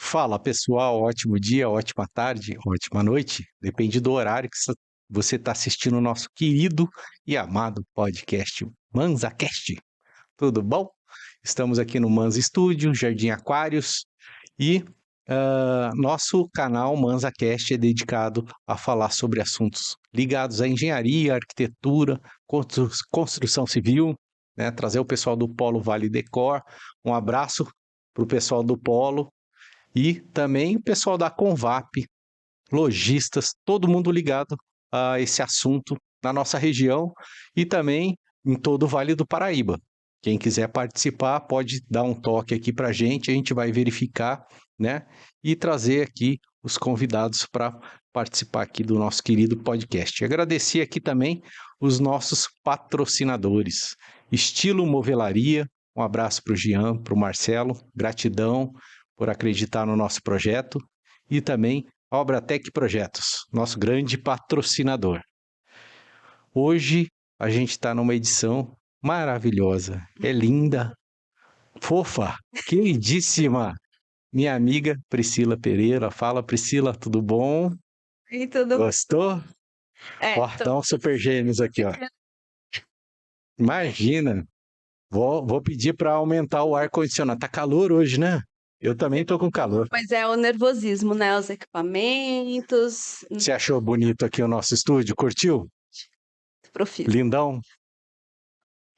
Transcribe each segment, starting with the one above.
Fala pessoal, ótimo dia, ótima tarde, ótima noite, depende do horário que você está assistindo o nosso querido e amado podcast ManzaCast. Tudo bom? Estamos aqui no Manza Studio, Jardim Aquários e nosso canal ManzaCast é dedicado a falar sobre assuntos ligados à engenharia, arquitetura, construção civil, né? Trazer o pessoal do Polo Vale Decor. Um abraço para o pessoal do Polo. E também o pessoal da Convap, lojistas, todo mundo ligado a esse assunto na nossa região e também em todo o Vale do Paraíba. Quem quiser participar pode dar um toque aqui para a gente vai verificar, né? E trazer aqui os convidados para participar aqui do nosso querido podcast. Agradecer aqui também os nossos patrocinadores. Estilo Movelaria, um abraço para o Jean, para o Marcelo, gratidão por acreditar no nosso projeto, e também a Obratec Projetos, nosso grande patrocinador. Hoje a gente está numa edição maravilhosa, é linda, fofa, queridíssima, minha amiga Priscila Pereira. Fala, Priscila, tudo bom? E tudo Gostou? Dá um super gêmeos aqui, ó. Imagina, vou pedir para aumentar o ar-condicionado, tá calor hoje, né? Eu também tô com calor. Mas é o nervosismo, né? Os equipamentos. Você achou bonito aqui o nosso estúdio? Curtiu? Profissional. Lindão?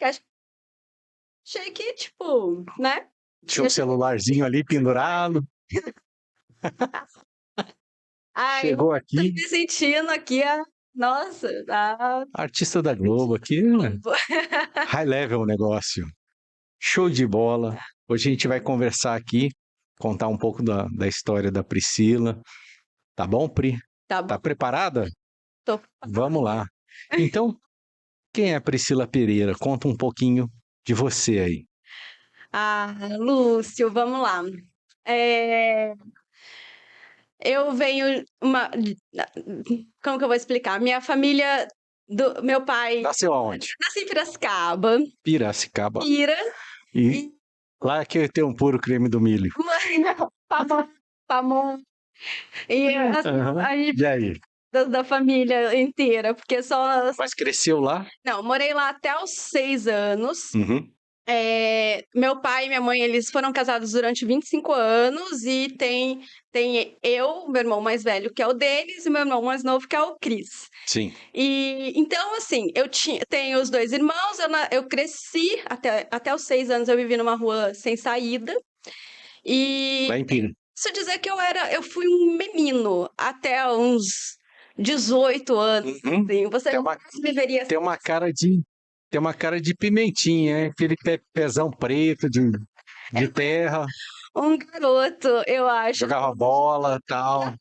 Achei que, tipo, né? Tinha um celularzinho ali pendurado. Ai, Chegou aqui. Tô me sentindo aqui, nossa, Artista da Globo aqui, né? High level o negócio. Show de bola. Hoje a gente vai conversar aqui, contar um pouco da história da Priscila. Tá bom, Pri? Tá bom. Tá preparada? Tô. Vamos lá. Então, quem é a Priscila Pereira? Conta um pouquinho de você aí. Lúcio, vamos lá. Eu venho Como que eu vou explicar? Minha família do meu pai. Nasceu aonde? Nasci em Piracicaba. Piracicaba. E lá que tem um puro creme do milho. Pamonha. E a gente E aí? da família inteira, porque só. Mas cresceu lá? Não, morei lá até os 6 anos. Uhum. Meu pai e minha mãe, eles foram casados durante 25 anos e tem eu, meu irmão mais velho, que é o deles, e meu irmão mais novo, que é o Cris. Sim. E então, assim, tenho os 2 irmãos, eu cresci até os 6 anos, eu vivi numa rua sem saída. Lá em Pina. Isso dizer que eu fui um menino até uns 18 anos. Uhum. Assim, você deveria Tem uma cara de pimentinha, hein? Aquele pezão preto de terra. Um garoto, eu acho. Jogava bola, tal.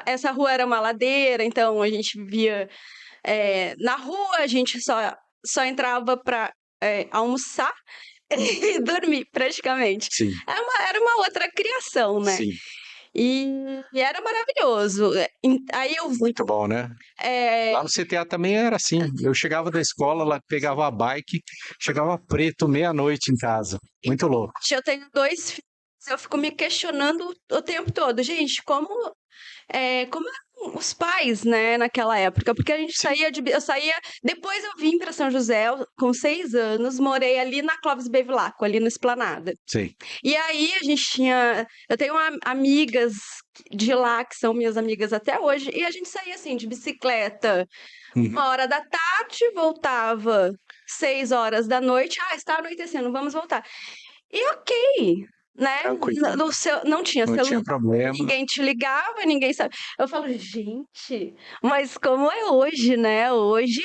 Essa rua era uma ladeira, então a gente vivia na rua, a gente só entrava para almoçar e dormir, praticamente. Sim. Era uma outra criação, né? Sim. E era maravilhoso. Aí Muito bom, né? Lá no CTA também era assim. Eu chegava da escola, lá pegava a bike, chegava preto meia-noite em casa. Muito louco. Eu tenho 2 filhos, eu fico me questionando o tempo todo. Gente, como eram os pais, né, naquela época? Porque a gente eu saía, depois eu vim para São José com 6 anos, morei ali na Clóvis Bevilacqua, ali no Esplanada. Sim. E aí eu tenho amigas de lá que são minhas amigas até hoje, e a gente saía assim de bicicleta, 1h da tarde, voltava 6 horas da noite. Está anoitecendo, vamos voltar. E ok, né? Não tinha celular, tinha problema. ninguém te ligava, ninguém sabe. Eu falo, gente, mas como é hoje, né?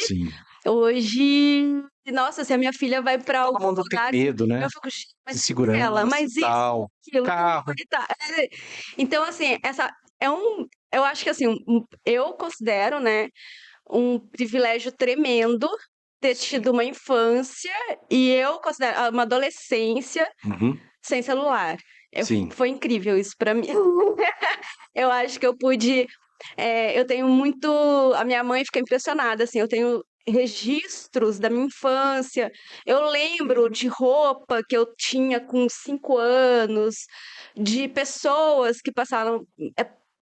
Sim. Hoje, nossa, se a minha filha vai para Todo algum mundo lugar, tem medo, né? eu fico, mas segurança, ela, mas isso, tal, aquilo, carro. Então, assim, eu acho que assim, eu considero, né, um privilégio tremendo ter tido uma infância e eu considero uma adolescência sem celular. Sim. Foi incrível isso para mim. Eu acho que eu pude. Eu tenho muito. A minha mãe fica impressionada, assim. Eu tenho registros da minha infância. Eu lembro de roupa que eu tinha com 5 anos, de pessoas que passaram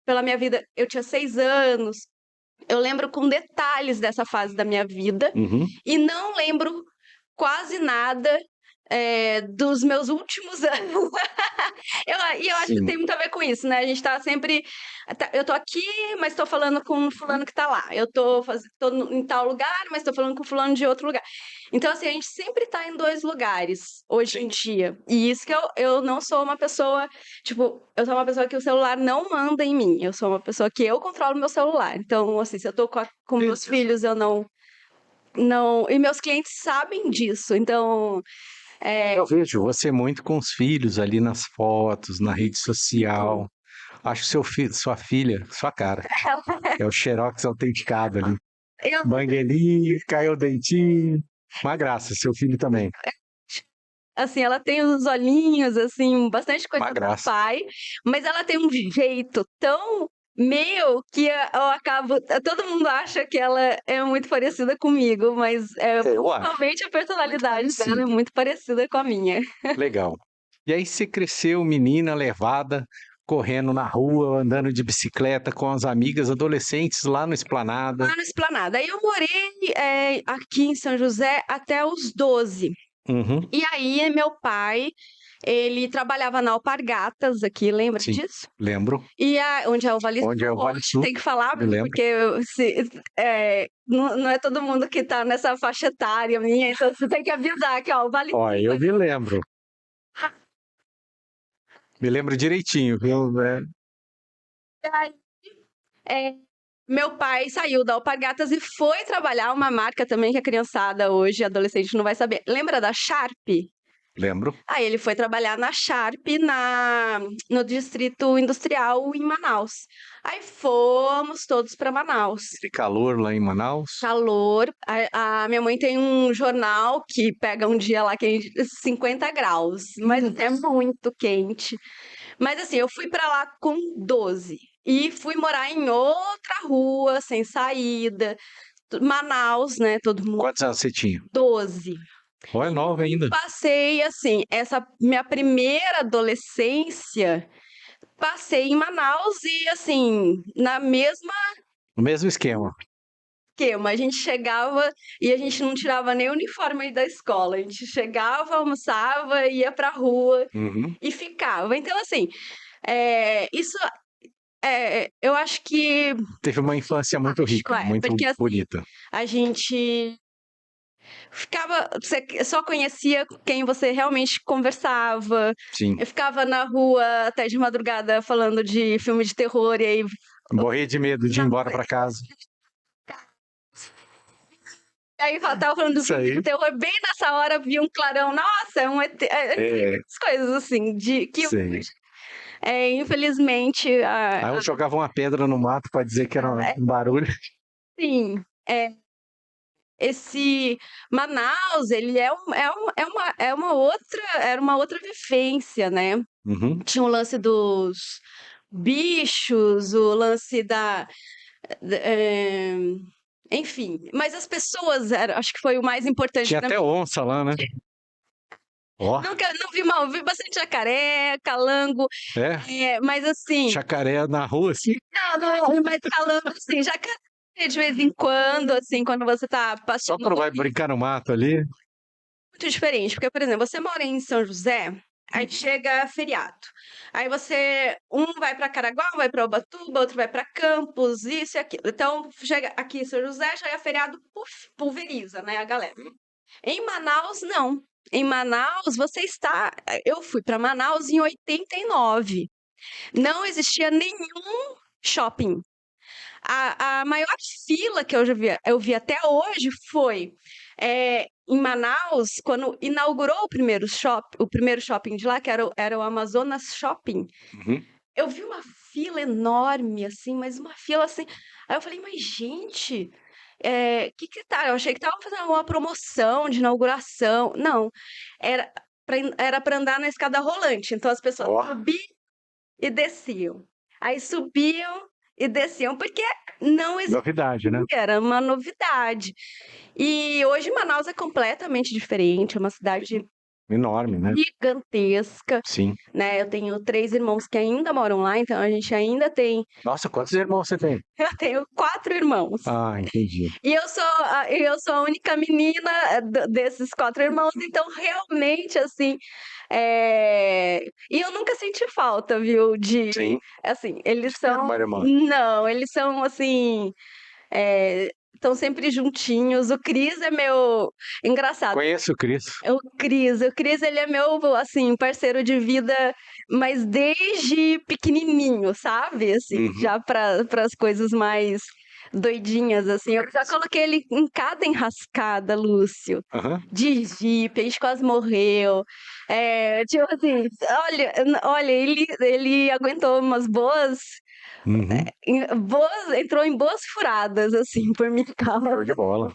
pela minha vida. Eu tinha 6 anos. Eu lembro com detalhes dessa fase da minha vida Uhum. e não lembro quase nada dos meus últimos anos. Eu acho que Sim. tem muito a ver com isso, né? A gente tá sempre. Eu tô aqui, mas tô falando com fulano que tá lá. Tô em tal lugar, mas tô falando com fulano de outro lugar. Então, assim, a gente sempre tá em 2 lugares hoje em dia. E isso que eu não sou uma pessoa. Tipo, eu sou uma pessoa que o celular não manda em mim. Eu sou uma pessoa que eu controlo meu celular. Então, assim, se eu tô com meus filhos, eu não. Não. E meus clientes sabem disso. Então. Eu vejo você muito com os filhos ali nas fotos, na rede social. Acho que seu filho, sua filha, sua cara, é o Xerox autenticado ali. Eu, Banguelinho, caiu o dentinho. Uma graça, seu filho também. assim, ela tem os olhinhos, assim, bastante coisa Uma do graça. pai, mas ela tem um jeito tão meu que eu acabo. Todo mundo acha que ela é muito parecida comigo, mas Eu acho. principalmente a personalidade Sim, dela é muito parecida com a minha. legal. E aí você cresceu, menina levada, correndo na rua, andando de bicicleta com as amigas adolescentes lá no Esplanada. Lá no Esplanada. Aí eu morei aqui em São José até os 12. Uhum, E aí, meu pai, ele trabalhava na Alpargatas aqui, lembra sim, disso? lembro. E onde é o Vale Onde é Sul o Vale hoje, Sul, tem que falar, me lembro. porque não é todo mundo que tá nessa faixa etária minha, então você tem que avisar que, ó, o Vale Ó, eu Sul. me lembro. Me lembro direitinho, viu? É, meu pai saiu da Alpargatas e foi trabalhar uma marca também que a criançada hoje, adolescente, não vai saber. Lembra da Sharp? Lembro. Aí ele foi trabalhar na Sharp, no Distrito Industrial em Manaus. Aí fomos todos para Manaus. Esse calor lá em Manaus. Calor. A minha mãe tem um jornal que pega um dia lá que é 50 graus, mas é muito quente. Mas assim, eu fui para lá com 12 e fui morar em outra rua, sem saída. Manaus, né? Todo mundo. Quantos anos você tinha? 12. Ó, é nova ainda. Passei, assim, essa minha primeira adolescência, passei em Manaus e, assim, na mesma O mesmo esquema. esquema. A gente chegava e a gente não tirava nem o uniforme da escola. A gente chegava, almoçava, ia pra rua Uhum. e ficava. Então, assim, isso eu acho que Teve uma infância muito rica, muito porque assim, bonita. a gente você só conhecia quem você realmente conversava. Sim. Eu ficava na rua até de madrugada falando de filme de terror e aí Morria de medo de ir embora para casa. tava falando do Isso filme de aí. terror, bem nessa hora via um clarão, nossa, é um ET, É, essas coisas assim, de que sim. infelizmente, Aí eu jogava uma pedra no mato para dizer que era um barulho. assim, esse Manaus, ele era uma outra vivência, né? Uhum. Tinha o lance dos bichos, o lance eh, enfim, mas as pessoas, acho que foi o mais importante Tinha pra até mim. onça lá, né? Ó, Não vi mal, vi bastante jacaré, calango, mas assim, jacaré na rua, assim. não, mas calango, assim, jacaré de vez em quando, assim, quando você tá Só passando quando vai brincar no mato ali. muito diferente, porque, por exemplo, você mora em São José, aí chega feriado. Aí um vai para Caraguá, um vai para Ubatuba, outro vai para Campos, isso e aquilo. Então, chega aqui em São José, chega feriado, pulveriza, né, a galera. Em Manaus, não. Em Manaus, eu fui para Manaus em 89. Não existia nenhum shopping. A maior fila que eu vi até hoje foi em Manaus, quando inaugurou o primeiro shopping de lá, que era o Amazonas Shopping. Uhum. Eu vi uma fila enorme, assim, mas uma fila assim. Aí eu falei, mas gente, que tá? Eu achei que tava fazendo uma promoção de inauguração. Não, era para andar na escada rolante. Então as pessoas Ó, subiam e desciam. Aí subiam e desciam, porque não existia, Novidade, né? era uma novidade. E hoje Manaus é completamente diferente, é uma cidade Enorme, né? gigantesca, Sim. né? Eu tenho 3 irmãos que ainda moram lá, então a gente ainda tem Nossa, quantos irmãos você tem? eu tenho 4 irmãos. Ah, entendi. E eu sou a única menina desses 4 irmãos, então realmente, assim, e eu nunca senti falta, viu, Sim. assim, eles são, Uma irmã. não, eles são, assim, estão sempre juntinhos. O Cris é meu, engraçado, Conheço o Cris. o Cris, ele é meu, assim, parceiro de vida, mas desde pequenininho, sabe? Assim, Uhum. já para as coisas mais doidinhas, assim. Eu já coloquei ele em cada enrascada, Lúcio. Aham. De jipe, a gente quase morreu. Tipo assim, olha, ele aguentou umas Uhum. entrou em boas furadas, assim, por minha Show causa. de bola.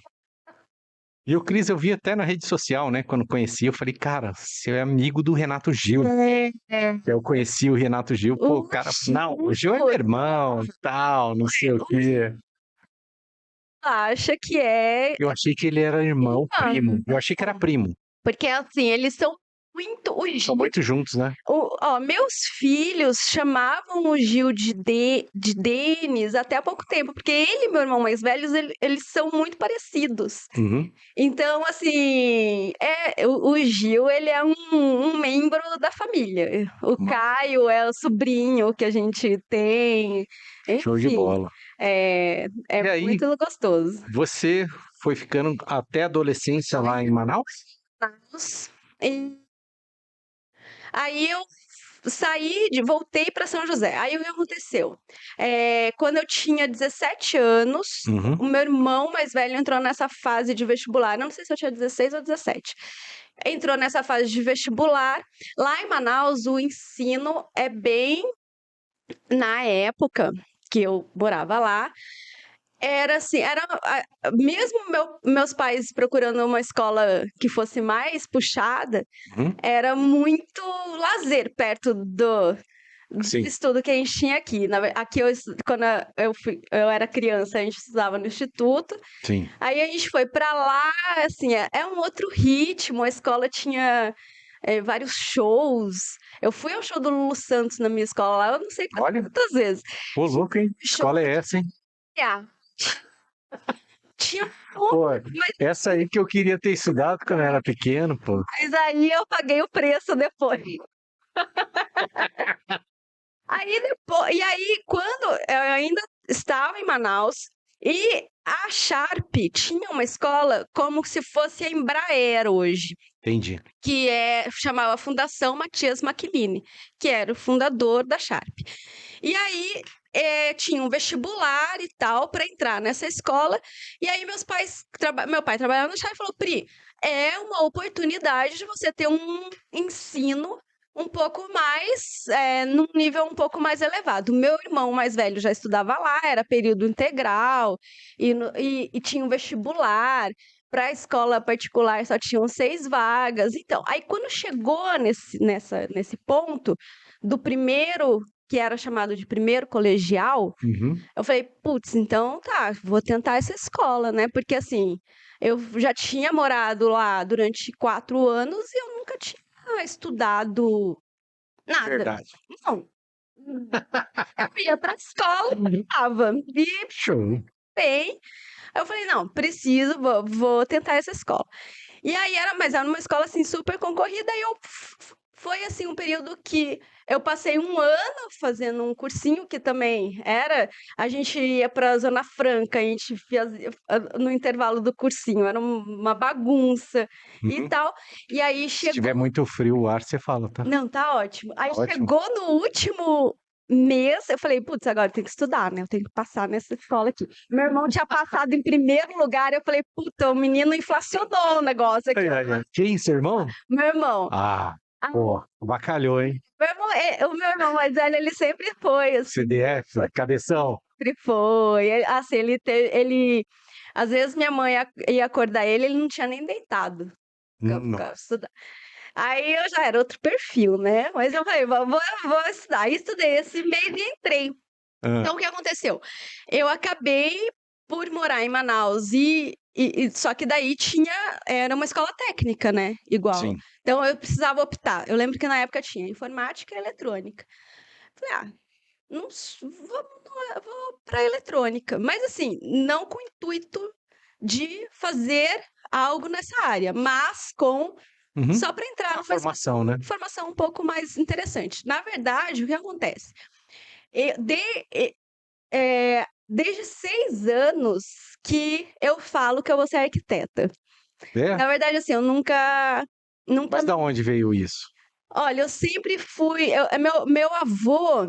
E o Cris eu vi até na rede social, né? Quando conheci, eu falei, cara, você é amigo do Renato Gil. Eu conheci o Renato Gil, pô, o cara, não, o Gil é meu irmão, tal, não sei o quê. Acha que é Eu achei que ele era irmão, primo. Eu achei que era primo. porque assim, eles são muito. São muito juntos, né? Meus filhos chamavam o Gil de Denis até há pouco tempo, porque ele e meu irmão mais velhos, eles são muito parecidos. Uhum. Então, assim, o Gil, ele é um membro da família. O Caio é o sobrinho que a gente tem. Show de Enfim, bola. é E aí, muito gostoso. você foi ficando até a adolescência lá em Manaus? E aí eu voltei para São José. Aí o que aconteceu? Quando eu tinha 17 anos, Uhum. o meu irmão mais velho entrou nessa fase de vestibular. Não sei se eu tinha 16 ou 17. Entrou nessa fase de vestibular. Lá em Manaus, o ensino é bem. Na época que eu morava lá, era assim, mesmo meus pais procurando uma escola que fosse mais puxada, Uhum. era muito lazer perto do Sim. estudo que a gente tinha aqui. Aqui, quando eu era criança, a gente estudava no instituto. Sim. Aí a gente foi pra lá, assim, é um outro ritmo. A escola tinha vários shows. Eu fui ao show do Lulu Santos na minha escola lá, eu não sei Olha, quantas vezes. pô, louco, hein? Que Show escola é essa, hein? tinha Pô, mas essa aí que eu queria ter estudado quando eu era pequeno, pô. aí eu paguei o preço depois. E aí, quando eu ainda estava em Manaus, e a Sharp tinha uma escola como se fosse a Embraer hoje, Entendi. que chamava Fundação Matias Maquiline, que era o fundador da Sharp. E aí tinha um vestibular e tal para entrar nessa escola. E aí meu pai trabalhava na Sharp e falou: Pri, é uma oportunidade de você ter um ensino um pouco mais, num nível um pouco mais elevado. Meu irmão mais velho já estudava lá, era período integral, e tinha um vestibular. Para a escola particular só tinham 6 vagas. Então, aí quando chegou nesse ponto do primeiro, que era chamado de primeiro colegial, Uhum. eu falei, putz, então tá, vou tentar essa escola, né? Porque assim, eu já tinha morado lá durante 4 anos e eu nunca tinha estudado nada. Verdade. Não. Eu ia pra escola, estava. E Show. bem, aí eu falei, não, preciso, vou tentar essa escola. E aí mas era uma escola assim super concorrida e foi assim um período que eu passei 1 ano fazendo um cursinho que também a gente ia para Zona Franca, a gente fazia no intervalo do cursinho, era uma bagunça e Uhum. tal. E aí Se tiver muito frio o ar, você fala, tá? não, tá ótimo. Aí Ótimo. chegou no último mês, eu falei, putz, agora eu tenho que estudar, né? Eu tenho que passar nessa escola aqui. Meu irmão tinha passado em primeiro lugar, eu falei, puta, o menino inflacionou o negócio aqui. Ai, ai, ai. Quem, seu irmão? Meu irmão. Ah, pô, bacalhou, hein? O meu irmão mais velho, ele sempre foi, assim, CDF, cabeção. sempre foi. Assim, às vezes minha mãe ia acordar ele não tinha nem deitado. Nossa. Estudar. Aí eu já era outro perfil, né? Mas eu falei, vou estudar. Aí estudei esse mês e entrei. Hã, Então, o que aconteceu? Eu acabei por morar em Manaus só que daí era uma escola técnica, né, igual. sim. Então eu precisava optar. Eu lembro que na época tinha informática e eletrônica. Falei: "Ah, não s vou pra eletrônica", mas assim, não com o intuito de fazer algo nessa área, mas Uhum. só para entrar A numa formação, né. formação um pouco mais interessante. Na verdade, o que acontece? E de desde 6 anos que eu falo que eu vou ser arquiteta. É? Na verdade, assim, eu nunca Mas da onde veio isso? olha, eu sempre fui meu avô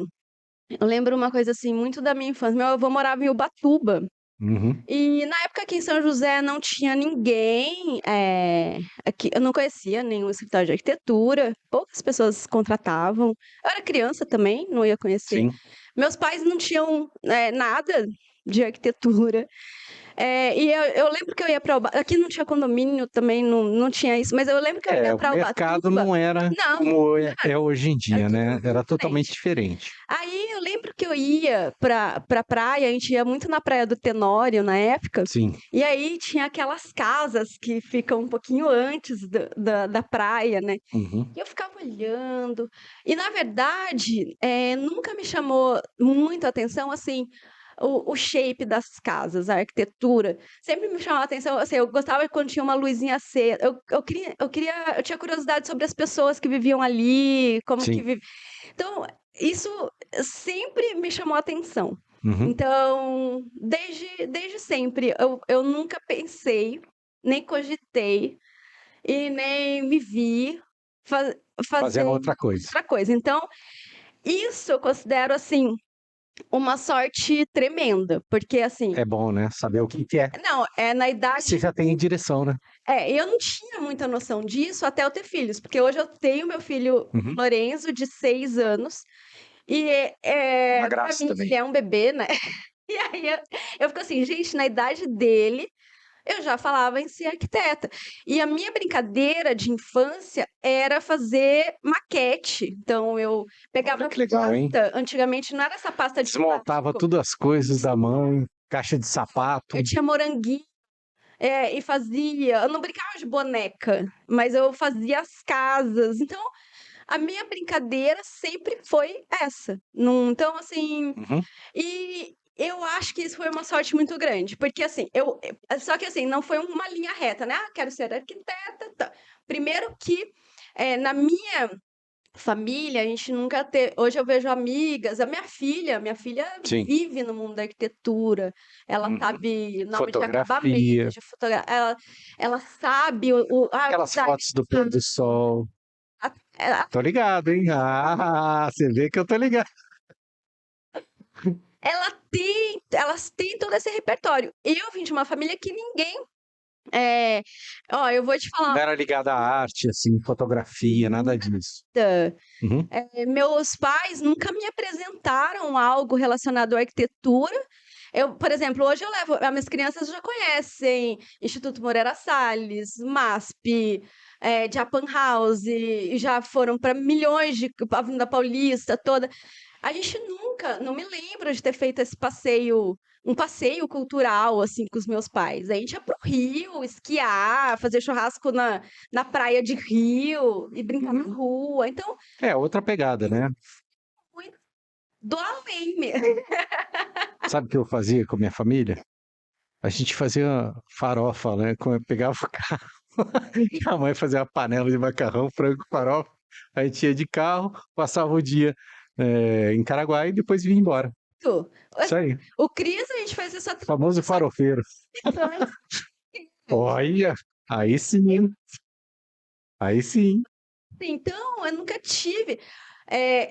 eu lembro uma coisa, assim, muito da minha infância, meu avô morava em Ubatuba, Uhum. e na época aqui em São José não tinha ninguém, aqui eu não conhecia nenhum escritório de arquitetura, poucas pessoas contratavam. Eu era criança também, não ia conhecer. Sim. Meus pais não tinham, nada de arquitetura. E eu lembro que eu ia para aqui não tinha condomínio também, não tinha isso, mas eu lembro que eu ia É, o para mercado Ubatuba não era não, como é hoje em era dia, tudo né, era muito totalmente diferente. diferente. Aí eu lembro que eu ia pra praia, a gente ia muito na praia do Tenório na época, Sim. e aí tinha aquelas casas que ficam um pouquinho antes da praia, né. Uhum. E eu ficava olhando, e na verdade, nunca me chamou muito a atenção, assim, o shape das casas, a arquitetura, sempre me chamava a atenção, assim, eu gostava quando tinha uma luzinha acesa, eu tinha curiosidade sobre as pessoas que viviam ali, como que Sim. então, isso sempre me chamou a atenção. Uhum. Então, desde sempre, eu nunca pensei, nem cogitei e nem me vi fa Fazendo fazendo outra coisa. outra coisa. Então, isso eu considero, assim, uma sorte tremenda, porque, assim É bom, né, saber o que que é. não, é na Você idade já tem direção, né. eu não tinha muita noção disso até eu ter filhos, porque hoje eu tenho meu filho Uhum. Lorenzo, de 6 anos, e, Uma pra graça mim também. ele é um bebê, né, e aí eu fico assim: "Gente, na idade dele, eu já falava em ser arquiteta". E a minha brincadeira de infância era fazer maquete, então eu Olha pegava que legal, hein. pasta, antigamente não era essa pasta de Desmontava plástico, tudo as coisas da mãe, caixa de sapato. eu tinha moranguinho, e fazia eu não brincava de boneca, mas eu fazia as casas, então a minha brincadeira sempre foi essa, então assim. Uhum. E eu acho que isso foi uma sorte muito grande, porque assim, só que assim, não foi uma linha reta, né, "Ah, quero ser arquiteta, tá". Primeiro que, na minha família, a gente nunca teve hoje eu vejo amigas a minha filha Sim. vive no mundo da arquitetura, ela Uhum. sabe nome de acabamento, Fotografia, de ela sabe o aquelas design, fotos do pôr do sol. ela Tô ligado, hein. Ah, você vê que eu tô ligado. elas têm todo esse repertório. Eu vim de uma família que ninguém É, ó, eu vou te falar Não era ligado à arte, assim, fotografia, nada disso. nada, Uhum. meus pais nunca me apresentaram algo relacionado à arquitetura. Por exemplo, hoje eu levo as minhas crianças já conhecem Instituto Moreira Salles, MASP, Japan House, e já foram para milhões de Avenida Paulista toda. A gente nunca não me lembro de ter feito esse passeio um passeio cultural, assim, com os meus pais. A gente ia para o Rio esquiar, fazer churrasco na praia de Rio e brincar na rua, então É, outra pegada, né. muito do além mesmo. Sabe o que eu fazia com a minha família? A gente fazia farofa, né, pegava o carro, a mãe fazia uma panela de macarrão, frango, farofa, a gente ia de carro, passava o dia, em Caraguá e depois vinha embora. Isso aí, O Cris, a gente fazia só famoso farofeiro. Olha, aí sim, aí sim. então, eu nunca tive,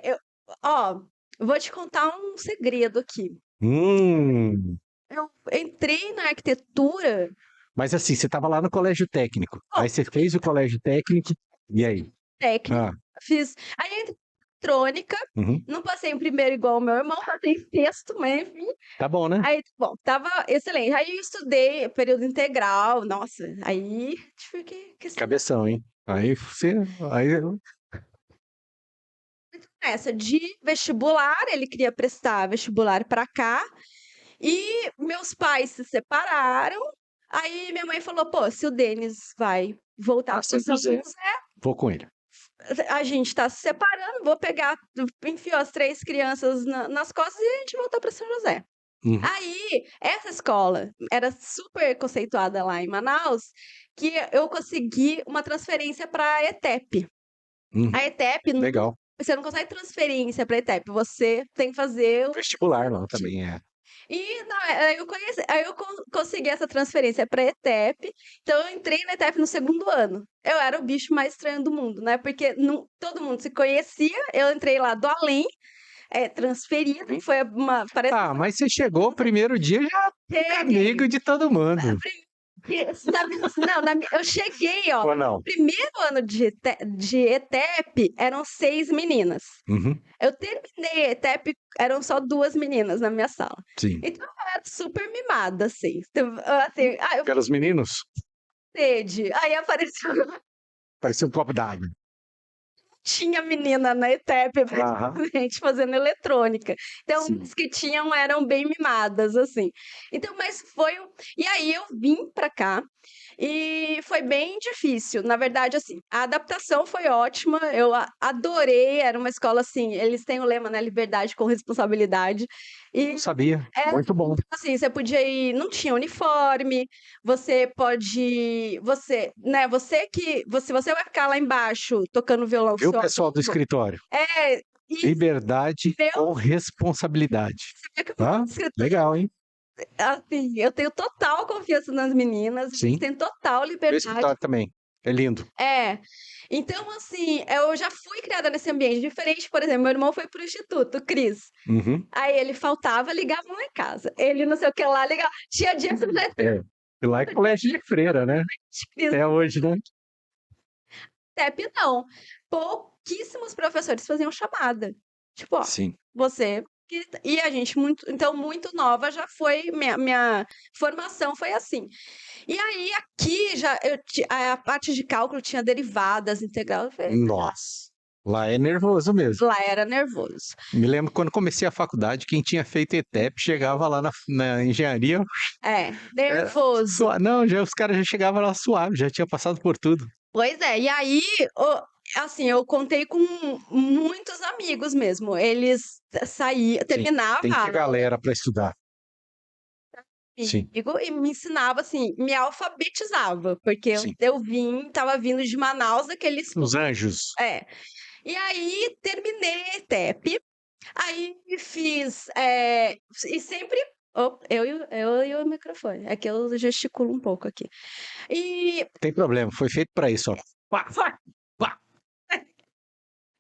eu ó, vou te contar um segredo aqui. Hum. Eu entrei na arquitetura Mas assim, você estava lá no colégio técnico, ó, aí você fez o colégio técnico, e aí? técnica, Ah, fiz aí entrei em eletrônica, uhum. não passei em primeiro igual o meu irmão, passei em sexto, mas enfim, Tá bom, né? aí bom, estava excelente. Aí eu estudei período integral, nossa, aí tive que estudar Cabeção, hein? Aí você aí nessa de vestibular, ele queria prestar vestibular para cá, e meus pais se separaram. Aí minha mãe falou: pô, se o Denis vai voltar para São José, Vou com ele. a gente tá se separando, vou pegar, enfiou as 3 crianças nas costas e a gente voltou para São José. Uhum. Aí, essa escola era super conceituada lá em Manaus, que eu consegui uma transferência para a ETEP. Uhum. A ETEP, Legal. você não consegue transferência para a ETEP, você tem que fazer Vestibular lá também é. E não, aí eu consegui essa transferência para ETEP, então eu entrei na ETEP no 2º ano. Eu era o bicho mais estranho do mundo, né? Porque todo mundo se conhecia, eu entrei lá do além, transferida, foi parece Ah, mas você chegou o primeiro dia já amigo de todo mundo. Não, eu cheguei, ó. Ou não? Primeiro ano de ETEP eram 6 meninas. Uhum. Eu terminei a ETEP, eram só 2 meninas na minha sala. Sim. Então eu era super mimada, assim. Eu Pelos meninos? sede. Aí apareceu, Parecia um copo d'água. tinha menina na ETEP, Aham. praticamente, fazendo eletrônica. Então, Sim. as que tinham eram bem mimadas, assim. Então, mas foi. E aí eu vim pra cá. E foi bem difícil. Na verdade, assim, a adaptação foi ótima. Eu adorei. Era uma escola assim. Eles têm o lema, né? Liberdade com responsabilidade. E Não sabia. é, Muito bom. assim, você podia ir, não tinha uniforme. Você pode, você vai ficar lá embaixo tocando violão com Viu, seu pessoal do amigo. escritório? É, e Liberdade meu, com responsabilidade. você vê que Ah, legal, hein? assim, eu tenho total confiança nas meninas, eles Sim. têm total Meu liberdade. escritório também. É lindo. Então, assim, eu já fui criada nesse ambiente diferente. Por exemplo, meu irmão foi pro instituto, Cris. Uhum. Aí ele faltava, ligava lá em casa. Ele não sei o que lá, ligava. Tinha dia que eu já É. E lá é colégio de freira, né? Cris. É hoje, né? TEP não. Pouquíssimos professores faziam chamada. Tipo, ó, Sim. você. E a gente, muito nova, já foi. Minha formação foi assim. E aí, aqui, a parte de cálculo tinha derivadas, integral. Eu falei, Nossa. Lá é nervoso mesmo. lá era nervoso. Me lembro quando comecei a faculdade, quem tinha feito ETEP chegava lá na engenharia. Nervoso. Não, já, os caras já chegavam lá suave, já tinha passado por tudo. Pois é, e aí, assim, eu contei com muitos amigos mesmo. Eles saíam, terminavam Tem a que ter aula galera para estudar. Sim, comigo e me ensinava, assim, me alfabetizava, porque sim. eu tava vindo de Manaus, daqueles. Os anjos. E aí, terminei a ETEP, aí fiz, e sempre. Eu e o microfone, é que eu gesticulo um pouco aqui. E Não tem problema, foi feito para isso, ó. Pá, pá.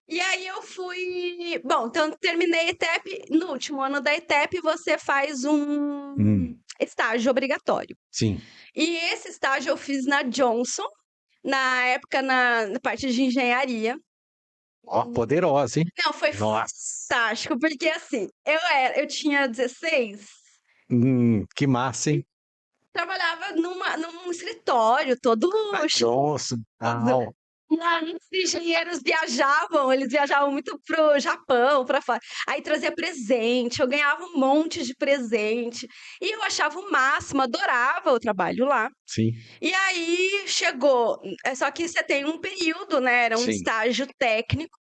E aí eu fui. Bom, então terminei a ETEP. No último ano da ETEP, você faz um estágio obrigatório. Sim. E esse estágio eu fiz na Johnson, na época na parte de engenharia. Ó, poderosa, hein? Não, foi Nossa. fantástico, porque assim, eu tinha 16, Que massa, hein? trabalhava num escritório todo luxo. Johnson. Ah, Os engenheiros viajavam, eles viajavam muito pro Japão, para fora. Aí trazia presente, eu ganhava um monte de presente. E eu achava o máximo, adorava o trabalho lá. sim. E aí chegou, só que você tem um período, né? Era um Sim. estágio técnico.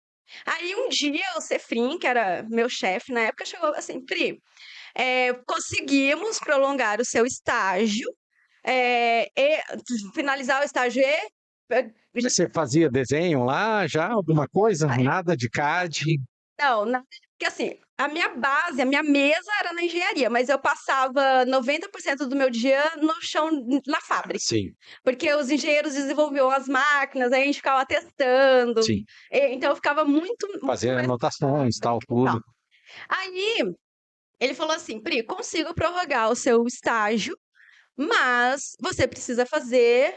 Aí um dia o Cefrim, que era meu chefe na época, chegou assim: Pri, conseguimos prolongar o seu estágio, e finalizar o estágio Você fazia desenho lá já, alguma coisa? Nada de CAD? Não, porque assim, a minha base, a minha mesa era na engenharia, mas eu passava 90% do meu dia no chão, na fábrica. Sim, Porque os engenheiros desenvolviam as máquinas, aí a gente ficava testando. sim. Então eu ficava muito. Fazer anotações, tal, tudo. Aí ele falou assim: Pri, consigo prorrogar o seu estágio, mas você precisa fazer.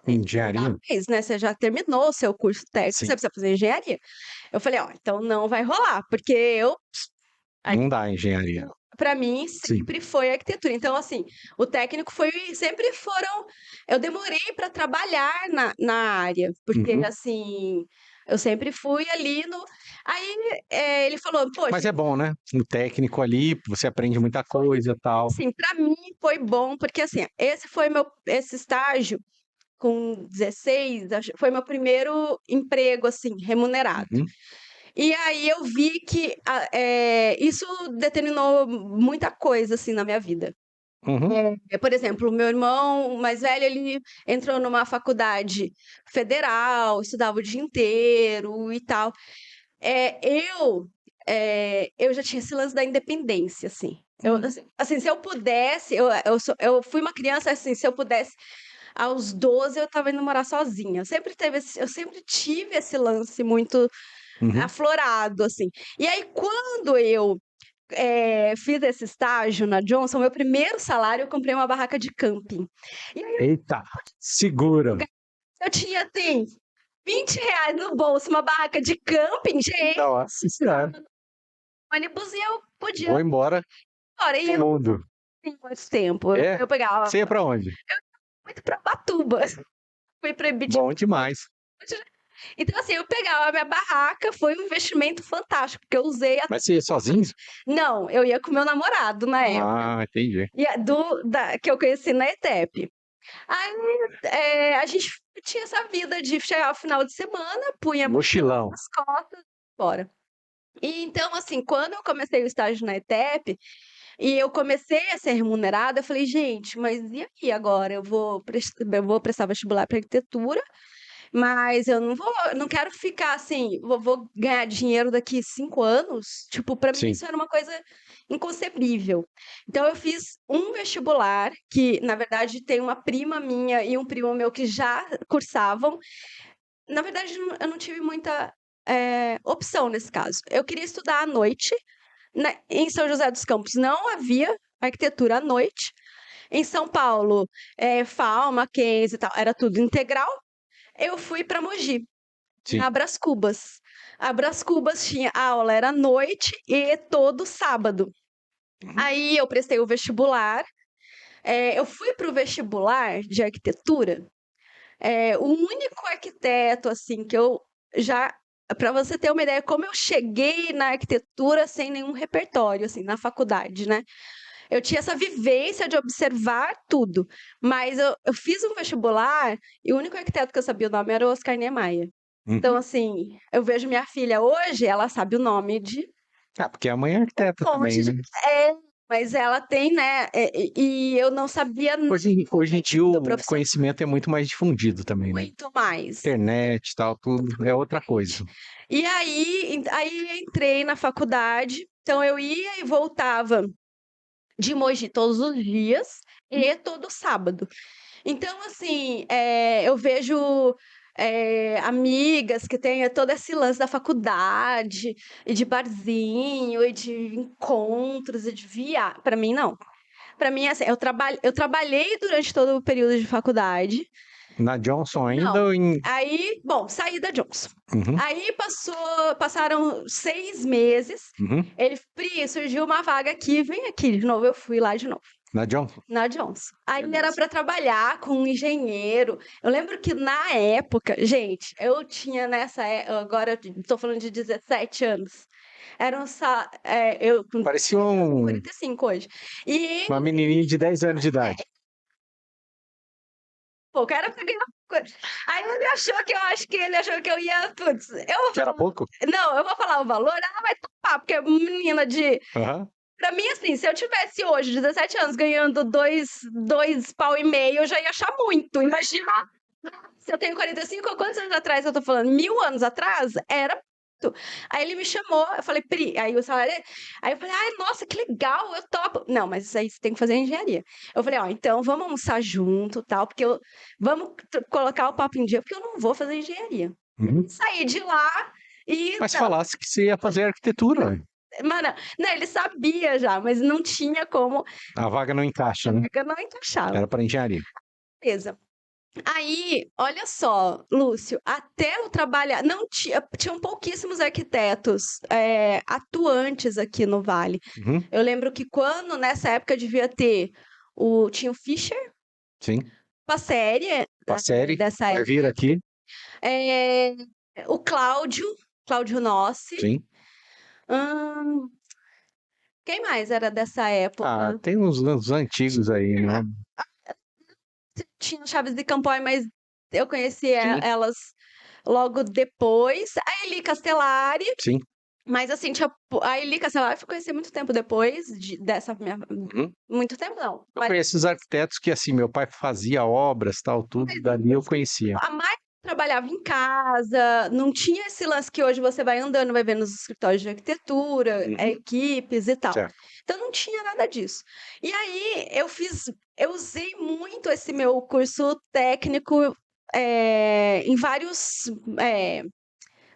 Engenharia? Talvez, né? Você já terminou o seu curso técnico, Sim. você precisa fazer engenharia. Eu falei: ó, então não vai rolar, porque Não dá engenharia. para mim sempre foi arquitetura. Então, assim, o técnico sempre foram. Eu demorei para trabalhar na área, porque assim, Eu sempre fui ali no. Aí ele falou, Mas poxa, é bom, né? O técnico ali, você aprende muita coisa e tal. assim, pra mim foi bom, porque assim, esse estágio com 16, foi meu primeiro emprego, assim, remunerado. Uhum, E aí eu vi que isso determinou muita coisa, assim, na minha vida. uhum, Por exemplo, o meu irmão mais velho, ele entrou numa faculdade federal, estudava o dia inteiro e tal. É, eu, eu já tinha esse lance da independência, assim. Se eu pudesse, eu fui uma criança, assim, se eu pudesse, aos 12 eu tava indo morar sozinha. Eu sempre tive esse lance muito uhum. aflorado, assim. E aí, quando eu fiz esse estágio na Johnson, meu primeiro salário, eu comprei uma barraca de camping. E aí Eita, segura. eu tinha, assim, R$ 20 no bolso, uma barraca de camping, gente, Nossa senhora. ônibus, e eu podia Vou ir embora embora. E do eu mundo. não tinha muito tempo. Eu, É? eu pegava Você ia pra onde? muito pra Ubatuba. Fui pra Ibitipoca. Bom demais. Então, assim, eu pegava a minha barraca, foi um investimento fantástico, porque eu usei. Mas você ia sozinho? Não, eu ia com meu namorado na época. Ah, entendi. Que eu conheci na ETEP. Aí a gente tinha essa vida de chegar ao final de semana, punha a mochila Mochilão. nas costas, bora. E então, assim, quando eu comecei o estágio na ETEP e eu comecei a ser remunerada, eu falei, gente, mas e aí agora? Eu vou prestar vestibular para arquitetura, mas eu não quero ficar assim, vou ganhar dinheiro daqui 5 anos. Tipo, para mim Sim. isso era uma coisa inconcebível. Então eu fiz um vestibular que, na verdade, tem uma prima minha e um primo meu que já cursavam. Na verdade, eu não tive muita opção nesse caso. Eu queria estudar à noite. Em São José dos Campos não havia arquitetura à noite. Em São Paulo, FAO, Mackenzie e tal, era tudo integral. Eu fui para Mogi, Sim. na Brás Cubas. A Brás Cubas tinha aula, era à noite e todo sábado. Aí eu prestei o vestibular. Eu fui para o vestibular de arquitetura. O único arquiteto, assim, que eu já. Para você ter uma ideia, como eu cheguei na arquitetura sem nenhum repertório, assim, na faculdade, né? Eu tinha essa vivência de observar tudo, mas eu fiz um vestibular e o único arquiteto que eu sabia o nome era o Oscar Niemeyer. Então, Uhum. assim, eu vejo minha filha hoje, ela sabe o nome de Ah, porque a mãe é arquiteta um também, monte de. né? É, mas ela tem, né? E eu não sabia Hoje em dia do o profissional conhecimento é muito mais difundido também, né? muito mais. Internet e tal, tudo é outra coisa. E aí entrei na faculdade, então eu ia e voltava de Mogi todos os dias e todo sábado. Então, assim, eu vejo amigas que têm todo esse lance da faculdade, e de barzinho, e de encontros, e de viagem. Para mim, não. Para mim, assim, eu trabalhei durante todo o período de faculdade. Na Johnson ainda Não. ou em. Aí, bom, saí da Johnson. Uhum, Aí passaram 6 meses. uhum. Pri, surgiu uma vaga aqui, vem aqui de novo. Eu fui lá de novo. Na Johnson? Na Johnson. Aí era Beleza. para trabalhar com um engenheiro. Eu lembro que na época, gente, eu tinha agora eu tô falando de 17 anos. Eu com Parecia 45 hoje. E uma menininha de 10 anos de idade. pouco era pra ganhar coisa. Aí ele achou que eu ia, putz, Que era pouco? não, eu vou falar o valor, ela vai topar, porque é menina de. Aham. Pra mim, assim, se eu tivesse hoje, 17 anos, ganhando dois pau e meio, eu já ia achar muito. Imagina, se eu tenho 45, quantos anos atrás eu tô falando? 1.000 anos atrás? Era muito. Aí ele me chamou, eu falei, Pri, aí o salário. Aí eu falei, ai, nossa, que legal, eu topo. Não, mas isso aí você tem que fazer engenharia. Eu falei, ó, então vamos almoçar junto, tal, porque vamos colocar o papo em dia, porque eu não vou fazer engenharia. Uhum. Saí de lá e. Mas Não, falasse que você ia fazer arquitetura. mano, não, ele sabia já, mas não tinha como, A vaga não encaixa, né? eu não encaixava. Era para engenharia. Beleza. Aí, olha só, Lúcio, até eu trabalhar, não tinham pouquíssimos arquitetos atuantes aqui no Vale. Uhum, Eu lembro que nessa época, devia ter tinha o Fischer, sim. Passéria, A série dessa vai época. vir aqui. É, O Cláudio Nossi. Sim. Hum, quem mais era dessa Ah, época? tem uns antigos aí, né? Tinha o Chaves de Campoy, mas eu conheci Sim, elas logo depois. A Eli Castellari, sim. mas assim, a Eli Castellari eu conheci muito tempo depois dessa minha. Uhum. Muito tempo não. Eu conheço os arquitetos que, assim, meu pai fazia obras, tal, tudo, Mas dali eu conhecia. a Mai trabalhava em casa, não tinha esse lance que hoje você vai andando, vai ver nos escritórios de arquitetura, equipes e tal. Certo. Então não tinha nada disso. E aí eu usei muito esse meu curso técnico em vários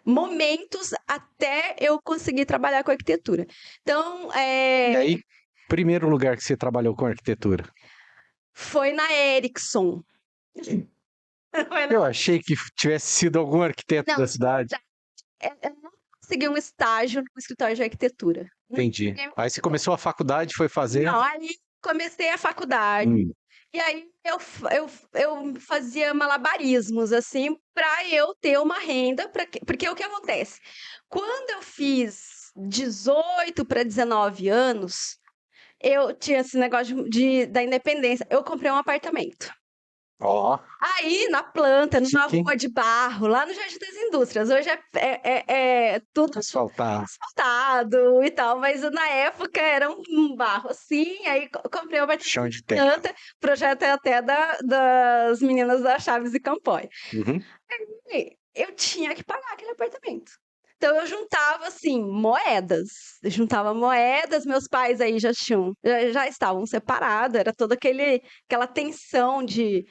momentos até eu conseguir trabalhar com arquitetura. Então, E aí, primeiro lugar que você trabalhou com arquitetura? foi na Ericsson. Eu achei que tivesse sido algum arquiteto Não, da cidade. eu não consegui um estágio no escritório de arquitetura. Entendi. Aí você começou a faculdade, foi fazer. Não, aí comecei a faculdade. Hum, E aí eu fazia malabarismos, assim, para eu ter uma renda, porque o que acontece? Quando eu fiz 18 para 19 anos, eu tinha esse negócio da independência. Eu comprei um apartamento. Ó, Aí, na planta, numa chique, hein? rua de barro, lá no Jardim das Indústrias. Hoje é tudo Asfaltar. asfaltado e tal, mas na época era um barro assim. Aí comprei um apartamento Chão de de terra. planta, projeto é até das meninas da Chaves e Campoy. Uhum. E eu tinha que pagar aquele apartamento. Então eu juntava assim moedas. Eu juntava moedas, meus pais aí já estavam separados, era toda aquela tensão de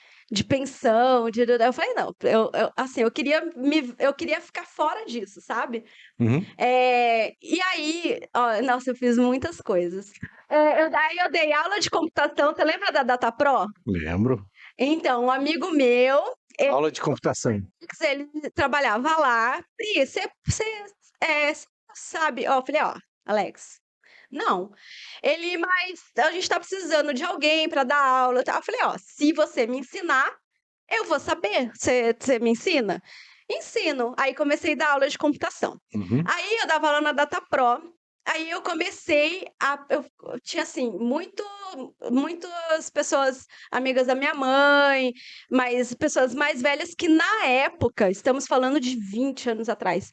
pensão, eu falei, não, assim, eu queria ficar fora disso, sabe? Uhum. E aí, ó, nossa, eu fiz muitas coisas. Aí eu dei aula de computação, você lembra da Data Pro? Lembro. Então, um amigo meu, Aula de computação. ele trabalhava lá, e você sabe, ó, eu falei, ó, Alex, não. Mas a gente tá precisando de alguém para dar aula, e tal. Eu falei, ó, se você me ensinar, eu vou saber. Você me ensina? Ensino. Aí comecei a dar aula de computação. Uhum. Aí eu dava aula na Data Pro. Aí eu comecei eu tinha assim, muitas pessoas amigas da minha mãe, mas pessoas mais velhas que na época, estamos falando de 20 anos atrás,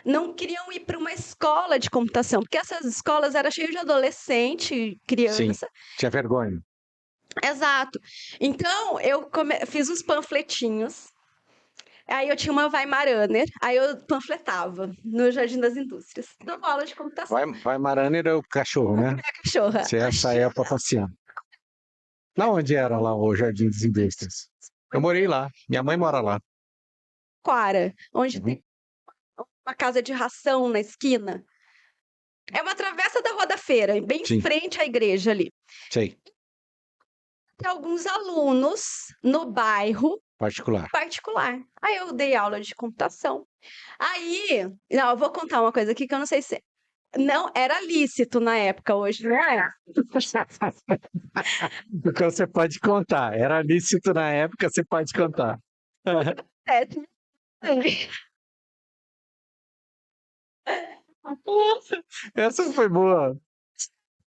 não queriam ir para uma escola de computação, porque essas escolas eram cheias de adolescente, Sim. criança. Tinha vergonha. Exato. Então, fiz uns panfletinhos. Aí eu tinha uma Weimaraner, aí eu panfletava no Jardim das Indústrias. Dava aula de computação. Vai Maraner é o cachorro, né? Minha cachorra. Você ia sair pra passear. Na onde era lá o Jardim das Indústrias? Eu morei lá. Minha mãe mora lá. Quara, onde Uhum. tem uma casa de ração na esquina. É uma travessa da Rua da Feira, bem Sim. em frente à igreja ali. Sei. Tem alguns alunos no bairro Particular. particular. Aí eu dei aula de computação. Aí, não, eu vou contar uma coisa aqui que eu não sei se não era lícito na época, hoje não é. Porque você pode contar. Era lícito na época, você pode contar. É, Essa foi boa.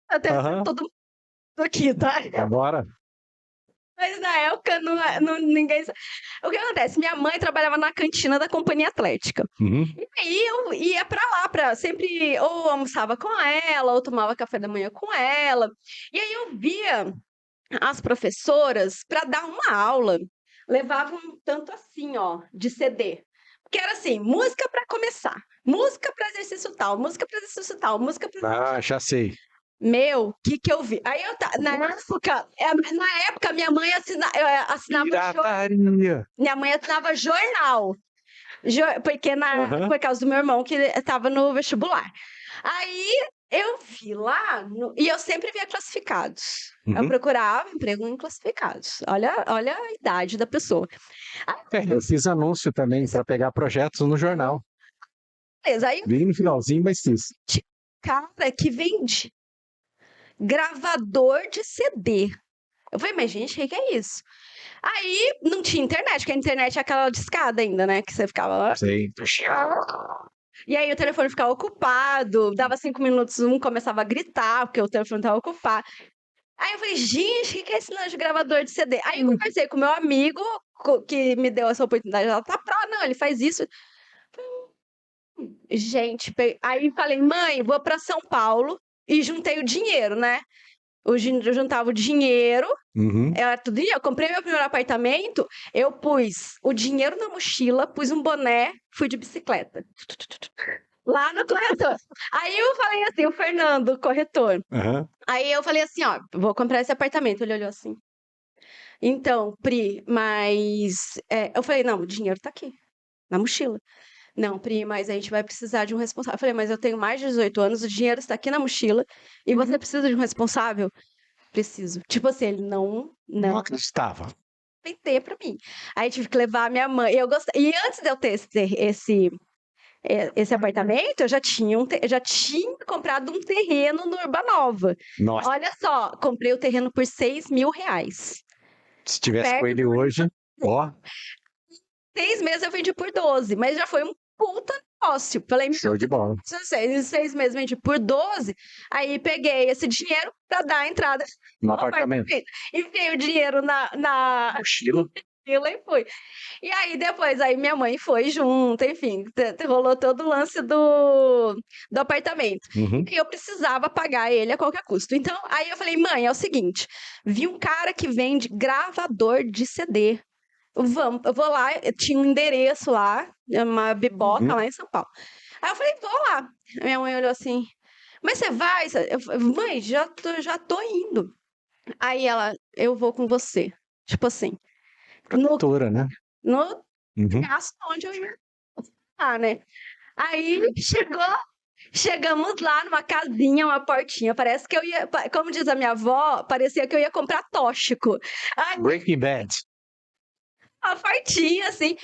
até Aham. todo mundo aqui, tá? Agora. Mas na época ninguém. O que acontece? Minha mãe trabalhava na cantina da Companhia Atlética. Uhum. E aí eu ia pra lá, sempre ou almoçava com ela, ou tomava café da manhã com ela. E aí eu via as professoras para dar uma aula, levavam um tanto assim, ó, de CD. Porque era assim, música para começar, música para exercício tal, música para exercício tal, música para Ah, já sei. meu, o que que eu vi? Aí na época minha mãe assinava Pirataria. minha mãe assinava jornal. Porque Aham. por causa do meu irmão que estava no vestibular. Aí eu vi lá, e eu sempre via classificados. Eu Uhum. procurava emprego em classificados. Olha a idade da pessoa. Aí, Eu fiz anúncio também para pegar projetos no jornal. beleza, aí Bem no finalzinho, mas fiz. cara que vende gravador de CD. Eu falei, mas gente, o que é isso? Aí não tinha internet, porque a internet é aquela discada ainda, né? Que você ficava lá. Sei. E aí o telefone ficava ocupado, dava 5 minutos, um começava a gritar, porque o telefone estava ocupado. Aí eu falei, gente, o que é esse negócio de gravador de CD? Aí eu conversei com meu amigo que me deu essa oportunidade. Ela tá pra, não, ele faz isso. Gente, aí falei, mãe, vou pra São Paulo e juntei o dinheiro, né? Eu juntava o dinheiro, Uhum. era tudo. Eu comprei meu primeiro apartamento, eu pus o dinheiro na mochila, pus um boné, fui de bicicleta. Lá no corretor. Aí eu falei assim, o Fernando, o corretor. Aham. Aí eu falei assim, ó, vou comprar esse apartamento. Ele olhou assim. Então, Pri, mas. Eu falei, não, o dinheiro tá aqui, na mochila. Não, Pri, mas a gente vai precisar de um responsável. Eu falei, mas eu tenho mais de 18 anos, o dinheiro está aqui na mochila e você precisa de um responsável? Preciso. Tipo assim, ele Não não acreditava. vender pra mim. Aí tive que levar a minha mãe. Eu gostei. E antes de eu ter esse apartamento, eu já tinha comprado um terreno no Urbanova. Nossa, Olha só, comprei o terreno por R$ 6.000. se tivesse com Perto ele hoje, ó, 6 meses eu vendi por 12, mas já foi um puta negócio. Falei, show de bola. em 6 meses vendi por 12, aí peguei esse dinheiro pra dar a entrada No no apartamento. apartamento. Enfiei o dinheiro na Mochila. fila e fui. E aí depois, aí minha mãe foi junto, enfim, rolou todo o lance do apartamento. Uhum. E eu precisava pagar ele a qualquer custo. Então, aí eu falei, mãe, é o seguinte, vi um cara que vende gravador de CD. Vamos, eu vou lá, eu tinha um endereço lá, uma biboca Uhum. lá em São Paulo. Aí eu falei, vou lá. A minha mãe olhou assim, mas você vai? Eu falei, mãe, já tô indo. Aí ela, eu vou com você. Tipo assim, no, Protetora, né? no Uhum. gasto onde eu ia estar, né? Aí chegamos lá numa casinha, uma portinha. Parece que eu ia, como diz a minha avó, parecia que eu ia comprar tóxico. Aí, Breaking Bad. uma portinha assim.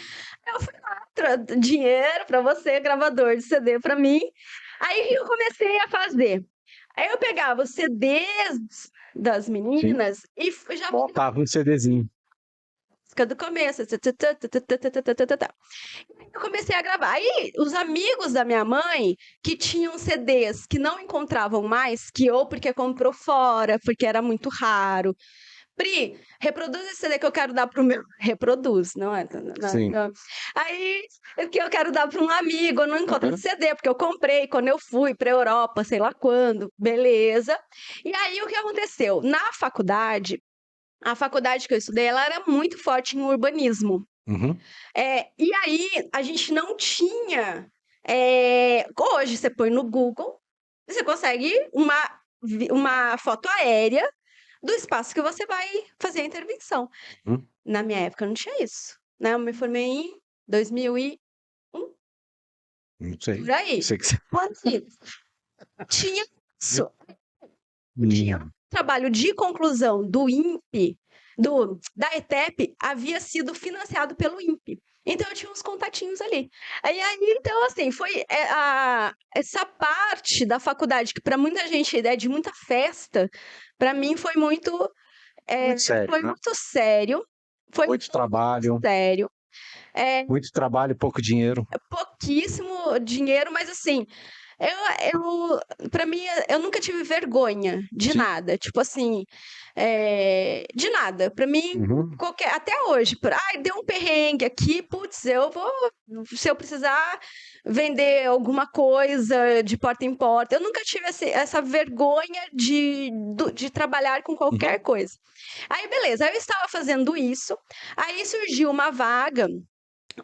Eu fui lá, dinheiro pra você, gravador de CD pra mim. Aí eu comecei a fazer. Aí eu pegava os CDs das Sim. meninas e já Botava um CDzinho. música do começo. Eu comecei a gravar. Aí os amigos da minha mãe que tinham CDs que não encontravam mais, que ou porque comprou fora, porque era muito raro. Pri, reproduz esse CD que eu quero dar pro meu. Reproduz, não é? Sim. Não. Aí, o que eu quero dar para um amigo, eu não encontro esse CD, porque eu comprei quando eu fui para Europa, sei lá quando, beleza. E aí, o que aconteceu? Na faculdade, a faculdade que eu estudei, ela era muito forte em urbanismo. Uhum. E aí, a gente não tinha. Hoje, você põe no Google, você consegue uma foto aérea do espaço que você vai fazer a intervenção. Uhum. Na minha época não tinha isso, né? Eu me formei em 2001, Não sei. por aí. Sei que você... Assim, tinha isso. Minha. O trabalho de conclusão do INPE, da ETEP, havia sido financiado pelo INPE. Então, eu tinha uns contatinhos ali. Então, assim, foi essa parte da faculdade, que para muita gente é de muita festa, para mim foi muito Muito sério, foi né? muito sério. Foi Muito trabalho. sério. Muito trabalho, pouco dinheiro. Pouquíssimo dinheiro, mas assim, para mim, eu nunca tive vergonha de Sim. nada. Tipo assim, de nada. Para mim, Uhum. até hoje, deu um perrengue aqui, putz, eu vou, se eu precisar vender alguma coisa de porta em porta. Eu nunca tive essa vergonha de trabalhar com qualquer coisa. Aí, beleza, eu estava fazendo isso, aí surgiu uma vaga.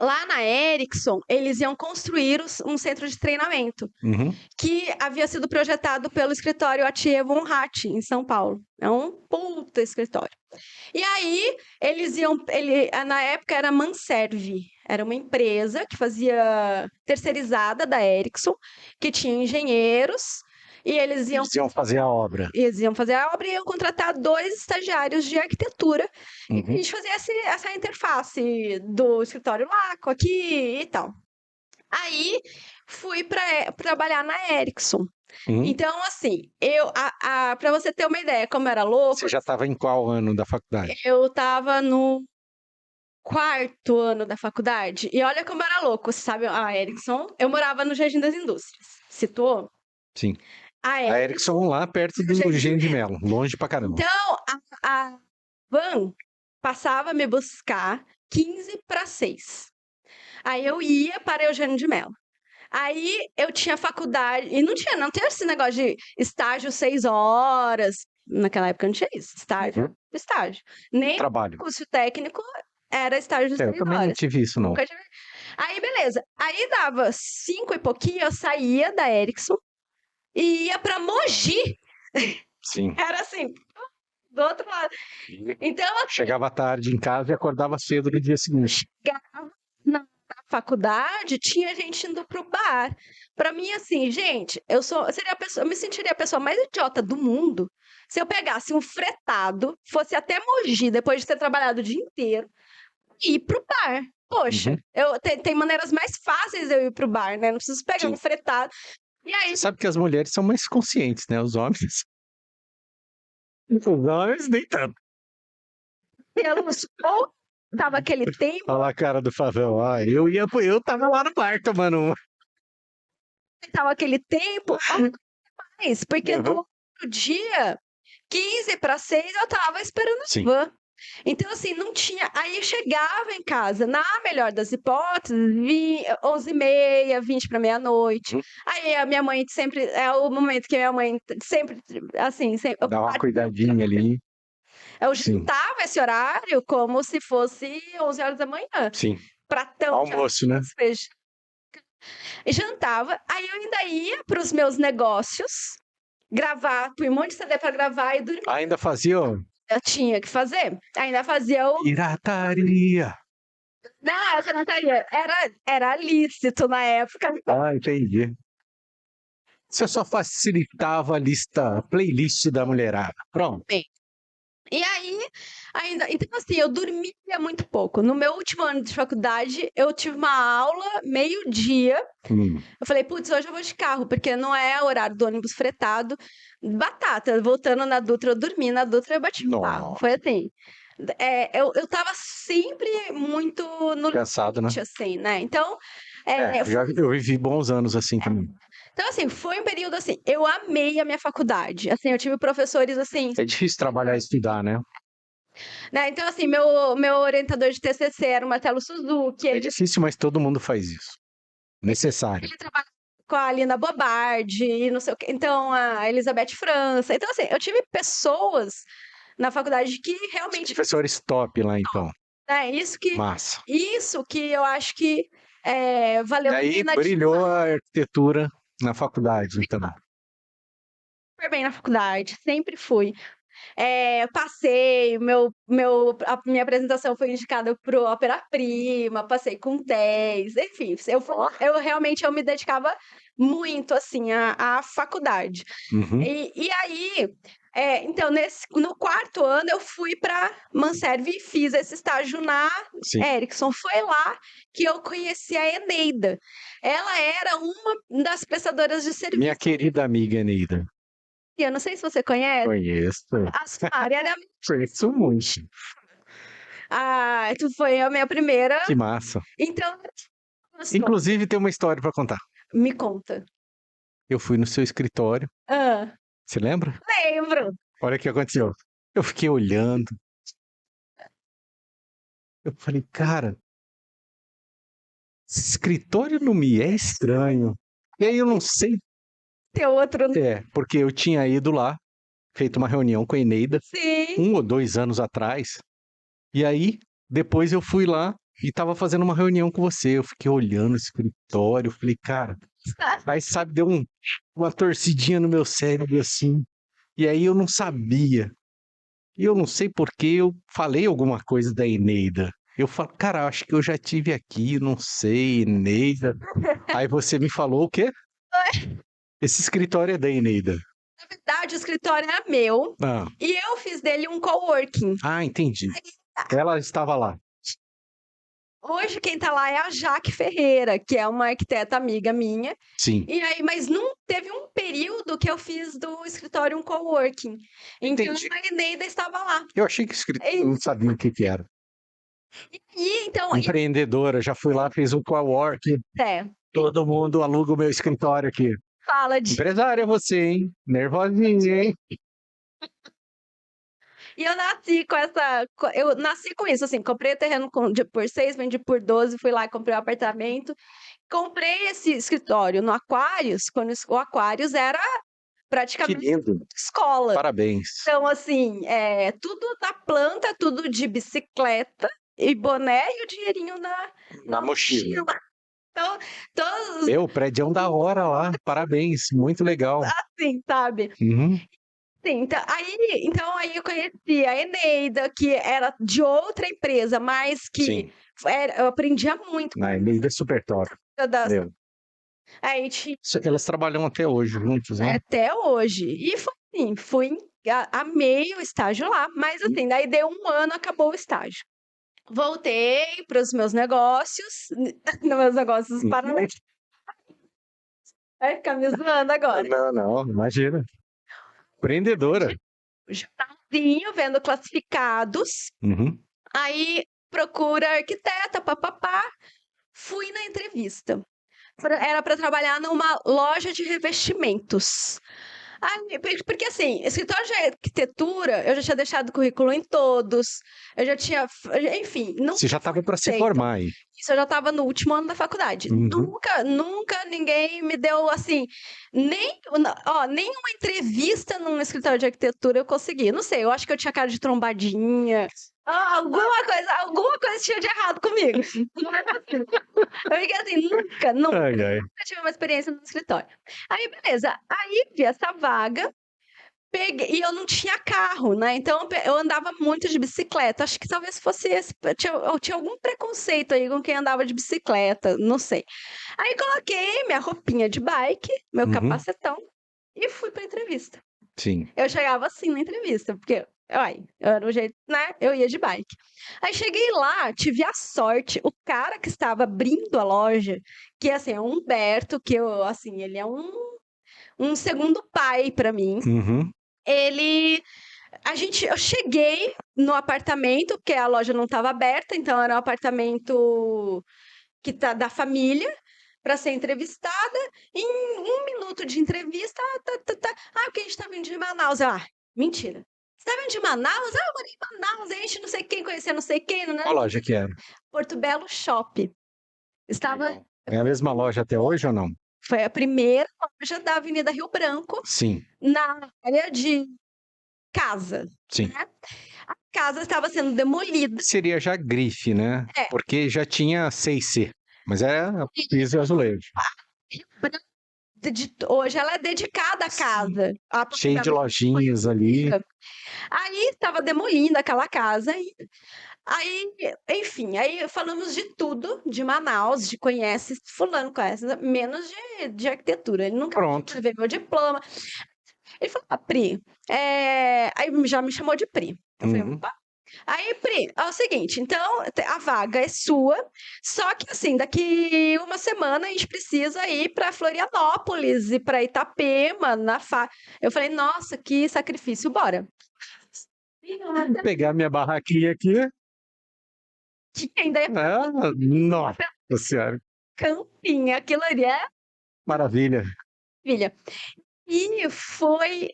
Lá na Ericsson, eles iam construir um centro de treinamento Uhum. que havia sido projetado pelo escritório Atier von Hatt, em São Paulo. É um puta escritório. E aí, na época era Manserve, era uma empresa que fazia terceirizada da Ericsson, que tinha engenheiros, e eles iam fazer a obra. fazer a obra e iam contratar 2 estagiários de arquitetura. E a gente fazia essa interface do escritório lá com aqui e tal. Aí fui para trabalhar na Ericsson. Uhum. Então, assim, pra você ter uma ideia como era louco, Você já estava em qual ano da faculdade? eu tava no 4º ano da faculdade, e olha como era louco, você sabe a Ericsson? Eu morava no Jardim das Indústrias, situou? Sim. A A Ericsson, Ericsson lá perto do Engenho de Melo, longe pra caramba. então a van passava a me buscar 5 para 6. Aí eu ia para Eugênio de Mello. Aí eu tinha faculdade, e não tinha esse negócio de estágio 6 horas. Naquela época não tinha isso, estágio. Nem Trabalho. curso técnico era estágio de Eu 6 também não horas. tive isso, não. Nunca tive. Aí, beleza. Aí dava 5 e pouquinho, eu saía da Ericsson e ia pra Mogi. Sim. Era assim, do outro lado. Então, Chegava tarde em casa e acordava cedo no dia seguinte. na faculdade, tinha gente indo pro bar. Pra mim, assim, gente, eu me sentiria a pessoa mais idiota do mundo se eu pegasse um fretado, fosse até Mogi, depois de ter trabalhado o dia inteiro, e ir pro bar. Poxa, Uhum. tem maneiras mais fáceis de eu ir pro bar, né? Não preciso pegar Sim. um fretado. E aí, Você sabe que as mulheres são mais conscientes, né? Os homens. Os homens nem tanto. ou tava aquele tempo, Olha lá a cara do Favela. Ah, eu tava lá no bar tomando uma. mais, porque no Uhum. outro dia, 5 para 6, eu tava esperando a Sim. van. Então, assim, não tinha. Aí eu chegava em casa, na melhor das hipóteses, 11h30, 20 para meia-noite. Uhum. Aí a minha mãe sempre. É o momento que a minha mãe sempre. Assim, sempre, Dá uma cuidadinha ali. eu Sim. jantava esse horário como se fosse 11 horas da manhã. Sim. Pratão. Almoço, né? Jantava, aí eu ainda ia para os meus negócios, gravar, põe um monte de CD para gravar e dormir. Ainda fazia ó, Eu tinha que fazer. Ainda fazia o. pirataria. Não, essa não estaria. Era lícito na época. Ah, entendi. Você só facilitava a playlist da mulherada. Pronto. Bem, e aí, ainda. Então, assim, eu dormia muito pouco. No meu último ano de faculdade, eu tive uma aula meio-dia. Eu falei, putz, hoje eu vou de carro, porque não é horário do ônibus fretado. Batata, voltando na Dutra, eu dormi na Dutra e eu bati o carro. Nossa. Foi assim. Eu tava sempre muito no Cansado, né? limite, assim, né? Então, Eu vivi bons anos assim também. então, assim, foi um período assim, eu amei a minha faculdade. Assim, eu tive professores assim, É difícil trabalhar e estudar, né? né? Então, assim, meu orientador de TCC era o Marcelo Suzuki, É ele difícil, mas todo mundo faz isso. Necessário. trabalha com a Lina Bobardi, e não sei o quê. Então, a Elizabeth França. Então, assim, eu tive pessoas na faculdade que Os realmente, professores top lá, então. né, Massa. isso que eu acho que valeu a Daí pena brilhou a arquitetura na faculdade, então. super bem na faculdade, sempre fui. Passei, a minha apresentação foi indicada pro Ópera Prima, passei com 10, enfim, eu realmente eu me dedicava muito, assim, à faculdade. Uhum. E aí, então, no 4º ano, eu fui para Manserve e fiz esse estágio na Sim. Ericsson. Foi lá que eu conheci a Eneida. Ela era uma das prestadoras de serviço. Minha querida amiga Neida. Eu não sei se você conhece. Conheço. A Ariana Conheço muito. Tu foi a minha primeira. Que massa. Então, Inclusive, tem uma história para contar. me conta. Eu fui no seu escritório. Você lembra? Lembro. Olha o que aconteceu. Eu fiquei olhando. Eu falei, cara, esse escritório não me é estranho. E aí eu não sei. Tem outro. Porque eu tinha ido lá, feito uma reunião com a Eneida, Sim. 1 ou 2 anos atrás. E aí, depois eu fui lá e tava fazendo uma reunião com você. Eu fiquei olhando o escritório, falei, cara. Aí, sabe, deu uma torcidinha no meu cérebro assim. E aí eu não sabia. E eu não sei por que eu falei alguma coisa da Eneida. Eu falo, cara, acho que eu já tive aqui, não sei, Eneida. Aí você me falou o quê? Esse escritório é da Eneida. Na verdade, o escritório era meu Ah, e eu fiz dele um coworking. entendi. Ela estava lá. Hoje quem tá lá é a Jaque Ferreira, que é uma arquiteta amiga minha. Sim. E aí, mas não teve um período que eu fiz do escritório um coworking. Então Entendi. a Eneida estava lá. Eu achei que eu não sabia o que que era. E então, Empreendedora, já fui lá, fiz um coworking, é, todo mundo aluga o meu escritório aqui. fala de. Empresária você, hein? Nervosinha, hein? E eu nasci com essa. Eu nasci com isso, assim, comprei o terreno por 6, vendi por 12, fui lá e comprei um apartamento. Comprei esse escritório no Aquários, quando o Aquários era Que praticamente lindo. escola. Parabéns. Então, assim, tudo na planta, tudo de bicicleta e boné e o dinheirinho Na mochila. Então, todos Meu, prédio da hora lá. Parabéns. Muito legal. assim, sabe? Uhum. Sim, então aí eu conheci a Eneida, que era de outra empresa, mas que Sim. eu aprendia muito Na Emília é super top. das. Meu. Aí tinha Elas trabalham até hoje juntos, né? até hoje. E foi assim, amei o estágio lá, mas assim, daí deu um ano, acabou o estágio. Voltei para os meus negócios, nos meus negócios paralelos. Vai ficar me zoando agora. Não, imagina. Empreendedora. Jornalzinho, vendo classificados. Uhum. Aí procura arquiteta, papapá. Fui na entrevista. Era para trabalhar numa loja de revestimentos. Aí, porque assim, escritório de arquitetura, eu já tinha deixado currículo em todos, eu já tinha, enfim, não Você já estava para se aceita. formar aí. Isso eu já estava no último ano da faculdade. Uhum. Nunca ninguém me deu assim, nenhuma entrevista num escritório de arquitetura eu consegui. Não sei, eu acho que eu tinha cara de trombadinha. Alguma coisa tinha de errado comigo. Eu fiquei assim, nunca Ai, ai. tive uma experiência no escritório. Aí, beleza. Aí vi essa vaga, peguei, e eu não tinha carro, né? Então eu andava muito de bicicleta. Acho que talvez fosse esse. Eu tinha algum preconceito aí com quem andava de bicicleta, não sei. Aí coloquei minha roupinha de bike, meu Uhum. capacetão, e fui pra entrevista. Sim. Eu chegava assim na entrevista, porque, era o jeito, né? Eu ia de bike. Aí cheguei lá, tive a sorte, o cara que estava abrindo a loja, que assim, é o Humberto, que eu, assim, ele é um segundo pai para mim. Uhum. Eu cheguei no apartamento, porque a loja não estava aberta, então era um apartamento que tá da família para ser entrevistada. Em 1 minuto de entrevista, porque a gente tá vindo de Manaus. Mentira. Você tá vindo de Manaus? Eu morei em Manaus, a gente não sei quem conhecia, não sei quem, né? Qual loja que era? Porto Belo Shop. É a mesma loja até hoje ou não? Foi a primeira loja da Avenida Rio Branco, Sim, na área de casa, sim. né? A casa estava sendo demolida. Seria já grife, né? É. Porque já tinha 6C, mas era piso e azulejo. Hoje ela é dedicada à casa. Cheio de lojinhas ali. Aí estava demolindo aquela casa. Aí, enfim, aí falamos de tudo, de Manaus, de fulano conhece, menos de arquitetura. Ele nunca Pronto. ver meu diploma. Ele falou, Pri, aí já me chamou de Pri. Eu falei, Uhum. opa. Aí, Pri, é o seguinte, então a vaga é sua, só que assim, daqui uma semana a gente precisa ir para Florianópolis e para Itapema, Eu falei, nossa, que sacrifício, bora. Vou pegar minha barraquinha aqui. Que ainda é Nossa senhora. campinho, aquilo ali é Maravilha. maravilha. E foi,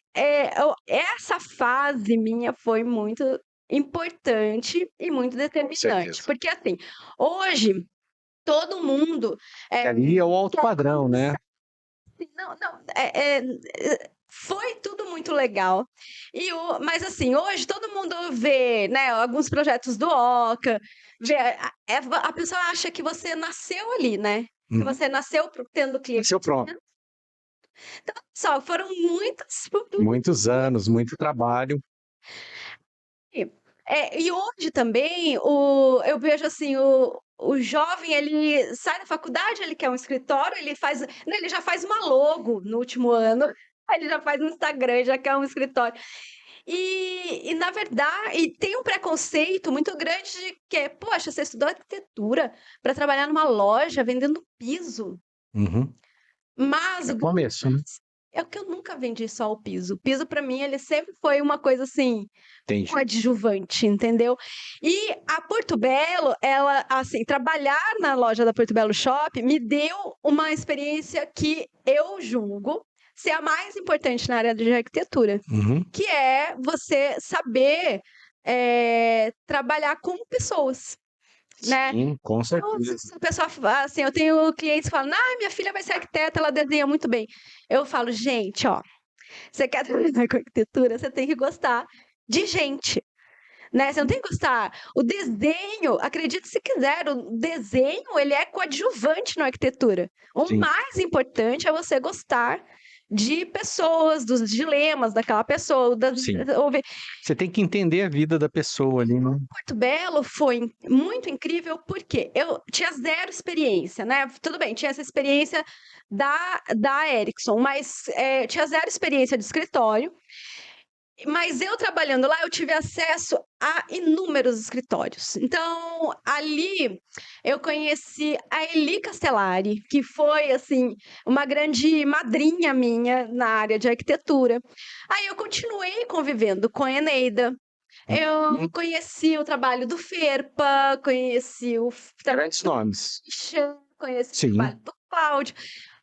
essa fase minha foi muito importante e muito determinante, certeza. porque assim, hoje todo mundo Ali é o alto padrão, né? não, foi tudo muito legal. Mas assim, hoje todo mundo vê, né, alguns projetos do Oca, a pessoa acha que você nasceu ali, né? Que Uhum. você nasceu tendo cliente. Seu pronto. Então, só foram Muitos anos, muito trabalho. E hoje também eu vejo assim, o jovem, ele sai da faculdade, ele quer um escritório, ele já faz uma logo no último ano, aí ele já faz no Instagram, já quer um escritório. E na verdade, e tem um preconceito muito grande de que, poxa, você estudou arquitetura para trabalhar numa loja vendendo piso. Uhum. Mas É o o começo, né? é o que eu nunca vendi só o piso. O piso para mim ele sempre foi uma coisa assim, Entendi. coadjuvante, entendeu? E a Porto Belo, ela, assim, trabalhar na loja da Porto Belo Shop me deu uma experiência que eu julgo ser a mais importante na área de arquitetura, Uhum. que é você saber trabalhar com pessoas, né? Sim, com Então, certeza. se a pessoa, assim, eu tenho clientes que falam, ah, minha filha vai ser arquiteta, ela desenha muito bem. Eu falo, gente, ó, você quer trabalhar com arquitetura, você tem que gostar de gente, né? Você não tem que gostar. O desenho, acredite se quiser, o desenho ele é coadjuvante na arquitetura. O Sim. mais importante é você gostar de pessoas, dos dilemas daquela pessoa. Sim. Você tem que entender a vida da pessoa ali, né? Porto Belo foi muito incrível porque eu tinha zero experiência, né? Tudo bem, tinha essa experiência da Ericsson, mas tinha zero experiência de escritório. Mas eu trabalhando lá, eu tive acesso a inúmeros escritórios. Então, ali eu conheci a Eli Castellari, que foi, assim, uma grande madrinha minha na área de arquitetura. Aí eu continuei convivendo com a Eneida. Eu conheci o trabalho do Ferpa, conheci o Grandes nomes. Christian, conheci o Sim. trabalho do Cláudio.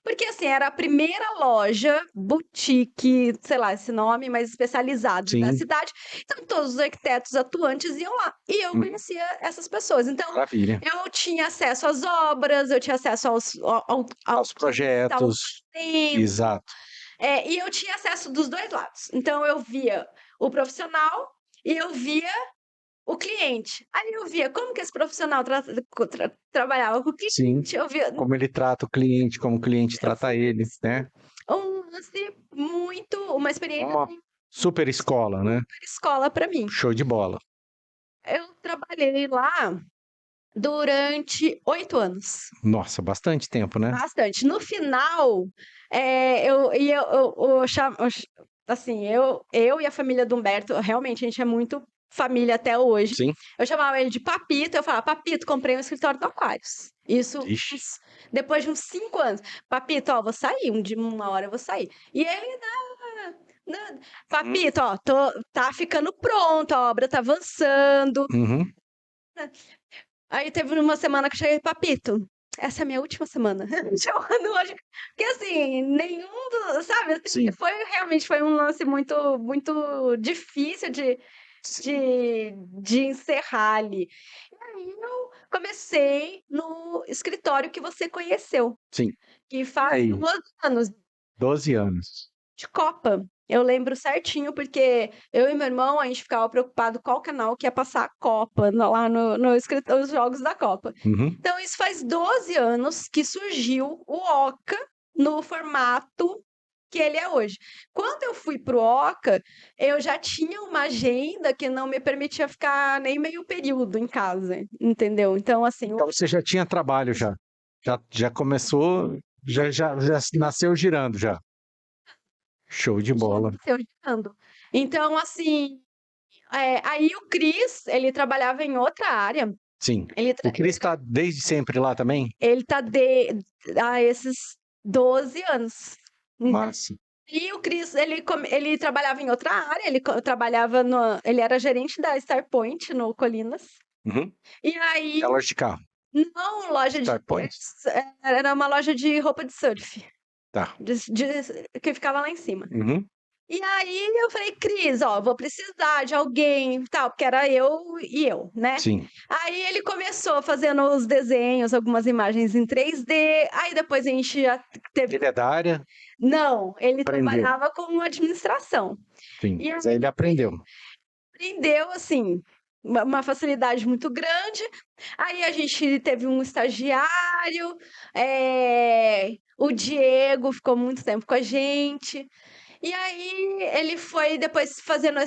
Porque, assim, era a primeira loja boutique, sei lá esse nome, mas especializada da Sim. cidade. Então, todos os arquitetos atuantes iam lá. E eu conhecia essas pessoas. Então, Maravilha. eu tinha acesso às obras, eu tinha acesso Aos projetos. Exato. e eu tinha acesso dos dois lados. Então, eu via o profissional e eu via o cliente. Aí eu via como que esse profissional trabalhava com o Sim. cliente. Eu via Como ele trata o cliente, como o cliente trata ele, né? uma experiência Uma super escola, né? super escola para mim. Show de bola. Eu trabalhei lá durante 8 anos. Nossa, bastante tempo, né? Bastante. No final, assim, eu e a família do Humberto, realmente, a gente é muito família até hoje. Sim. Eu chamava ele de Papito, eu falava, Papito, comprei um escritório do Aquários. Isso Ixi. depois de uns 5 anos. Papito, ó, vou sair, uma hora eu vou sair. E ele, não, Papito, ó, tá ficando pronto, a obra tá avançando. Uhum. Aí teve uma semana que eu cheguei, Papito, essa é a minha última semana. Chamando hoje. Porque assim, sabe, assim, Sim. realmente foi um lance muito, muito difícil de encerrar ali. E aí eu comecei no escritório que você conheceu, Sim. que faz Aí, 2 anos 12 anos. de Copa. Eu lembro certinho, porque eu e meu irmão, a gente ficava preocupado qual canal que ia passar a Copa, lá os jogos da Copa. Uhum. Então, isso faz 12 anos que surgiu o Oca no formato que ele é hoje. Quando eu fui pro Oca, eu já tinha uma agenda que não me permitia ficar nem meio período em casa, entendeu? Então, assim, Então você já tinha trabalho já. Já começou, já nasceu girando já. Show de bola. nasceu girando. Então, assim, aí o Cris, ele trabalhava em outra área. Sim. Ele, O Cris está desde sempre lá também? ele tá há esses 12 anos. Massa. E o Cris, ele trabalhava em outra área, trabalhava ele era gerente da Starpoint no Colinas. Uhum. E aí, É loja de carro. não loja de, Starpoint? era uma loja de roupa de surf, Tá. que ficava lá em cima. Uhum. E aí eu falei, Cris, ó, vou precisar de alguém, tal, porque era eu, né? Sim. Aí ele começou fazendo os desenhos, algumas imagens em 3D, aí depois a gente já teve... Ele é da área? Não, ele Aprendeu. trabalhava com administração. Sim, E mas aí ele aprendeu. aprendeu, assim, uma facilidade muito grande. Aí a gente teve um estagiário, o Diego ficou muito tempo com a gente. E aí ele foi depois fazendo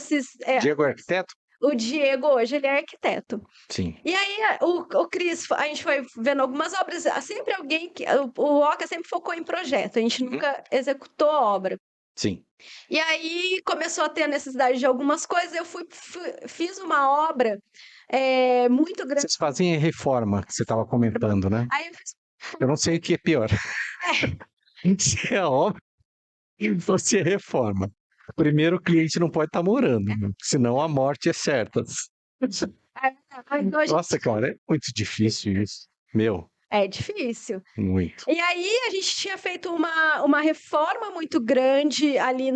Diego é arquiteto? o Diego hoje ele é arquiteto. Sim. E aí o Cris, a gente foi vendo algumas obras, sempre alguém que o Oca sempre focou em projeto, a gente nunca executou a obra. Sim. E aí começou a ter a necessidade de algumas coisas, eu fiz uma obra muito grande. Vocês fazem reforma, que você estava comentando, né? Aí eu fiz. Eu não sei o que é pior. Se é obra ou se é reforma. Primeiro, o cliente não pode estar morando, né? Senão a morte é certa. Então a gente Nossa, cara, é muito difícil isso. Meu, é difícil. muito. E aí a gente tinha feito uma reforma muito grande ali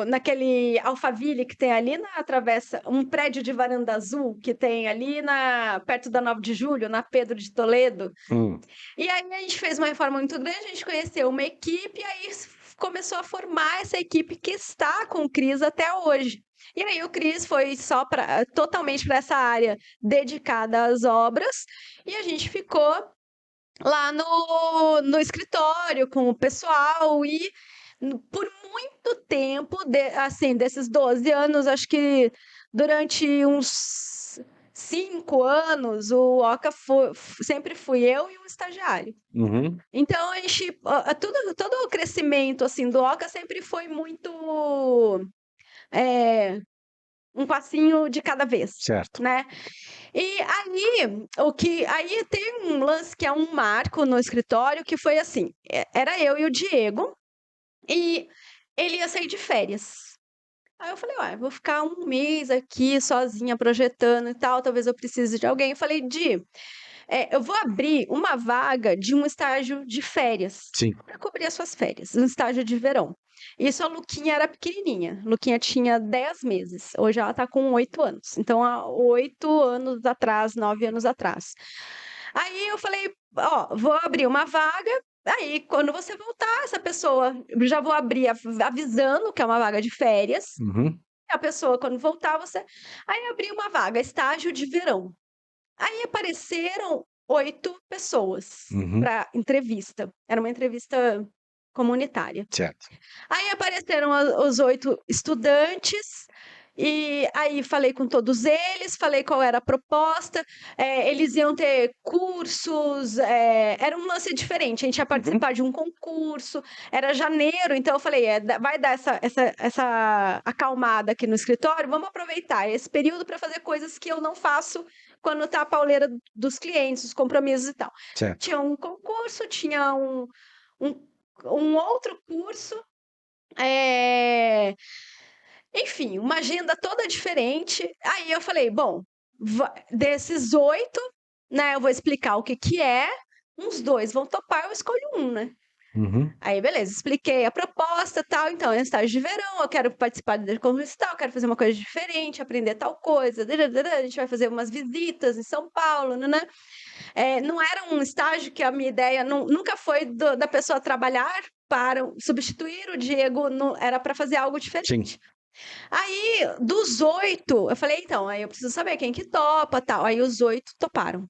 naquele Alphaville que tem ali na travessa, um prédio de varanda azul que tem ali perto da 9 de Julho, na Pedro de Toledo. Hum, E aí a gente fez uma reforma muito grande, a gente conheceu uma equipe e aí começou a formar essa equipe que está com o Cris até hoje. E aí o Cris foi totalmente para essa área dedicada às obras e a gente ficou lá no escritório com o pessoal e por muito tempo, assim, desses 12 anos, acho que durante uns 5 anos, o Oca sempre fui eu e um estagiário. uhum, Então, a gente, todo o crescimento, assim, do Oca sempre foi muito, um passinho de cada vez, certo. né? E aí tem um lance que é um marco no escritório que foi assim, era eu e o Diego e ele ia sair de férias. Aí eu falei, ué, vou ficar um mês aqui sozinha projetando e tal, talvez eu precise de alguém. Eu falei, Di, eu vou abrir uma vaga de um estágio de férias, Sim. para cobrir as suas férias, um estágio de verão. Isso a Luquinha era pequenininha. Luquinha tinha 10 meses. Hoje ela tá com 8 anos. Então, há 8 anos atrás, 9 anos atrás. Aí eu falei, ó, vou abrir uma vaga. Aí, quando você voltar, essa pessoa, já vou abrir avisando que é uma vaga de férias. Uhum, A pessoa, quando voltar, você. Aí abri uma vaga, estágio de verão. Aí apareceram 8 pessoas uhum, para entrevista. Era uma entrevista comunitária. certo. Aí apareceram os 8 estudantes, e aí falei com todos eles, falei qual era a proposta. Eles iam ter cursos, era um lance diferente. A gente ia participar de um concurso, era janeiro, então eu falei: vai dar essa acalmada aqui no escritório, vamos aproveitar esse período para fazer coisas que eu não faço quando tá a pauleira dos clientes, os compromissos e tal. Certo. Tinha um concurso, tinha um, um outro curso, enfim, uma agenda toda diferente. Aí eu falei, bom, desses 8, né, eu vou explicar o que que é, uns 2 vão topar, eu escolho um, né? Uhum, Aí, beleza, expliquei a proposta, tal, então, é um estágio de verão, eu quero participar de concurso tal, quero fazer uma coisa diferente, aprender tal coisa, a gente vai fazer umas visitas em São Paulo, né? Não era um estágio que a minha ideia nunca foi da pessoa trabalhar para substituir o Diego, era para fazer algo sim. diferente. Aí, dos 8, eu falei, então, aí eu preciso saber quem que topa, tal. Aí os 8 toparam.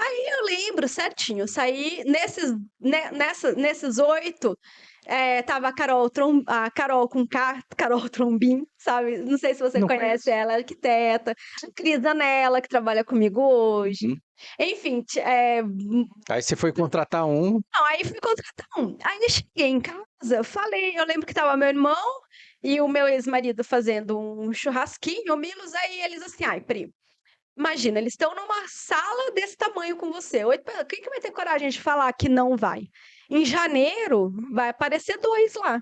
Aí eu lembro certinho, eu saí nesses 8, tava a Carol com K, Carol Trombin, sabe? Não sei se você Não conhece conheço. ela, arquiteta. A Cris Anela, que trabalha comigo hoje. Uhum. Enfim, Aí você foi contratar um. não, aí fui contratar um. Aí eu cheguei em casa, falei, eu lembro que tava meu irmão e o meu ex-marido fazendo um churrasquinho, o Milos, aí eles assim, ai, primo, imagina, eles estão numa sala desse tamanho com você. Quem que vai ter coragem de falar que não vai? Em janeiro, vai aparecer 2 lá.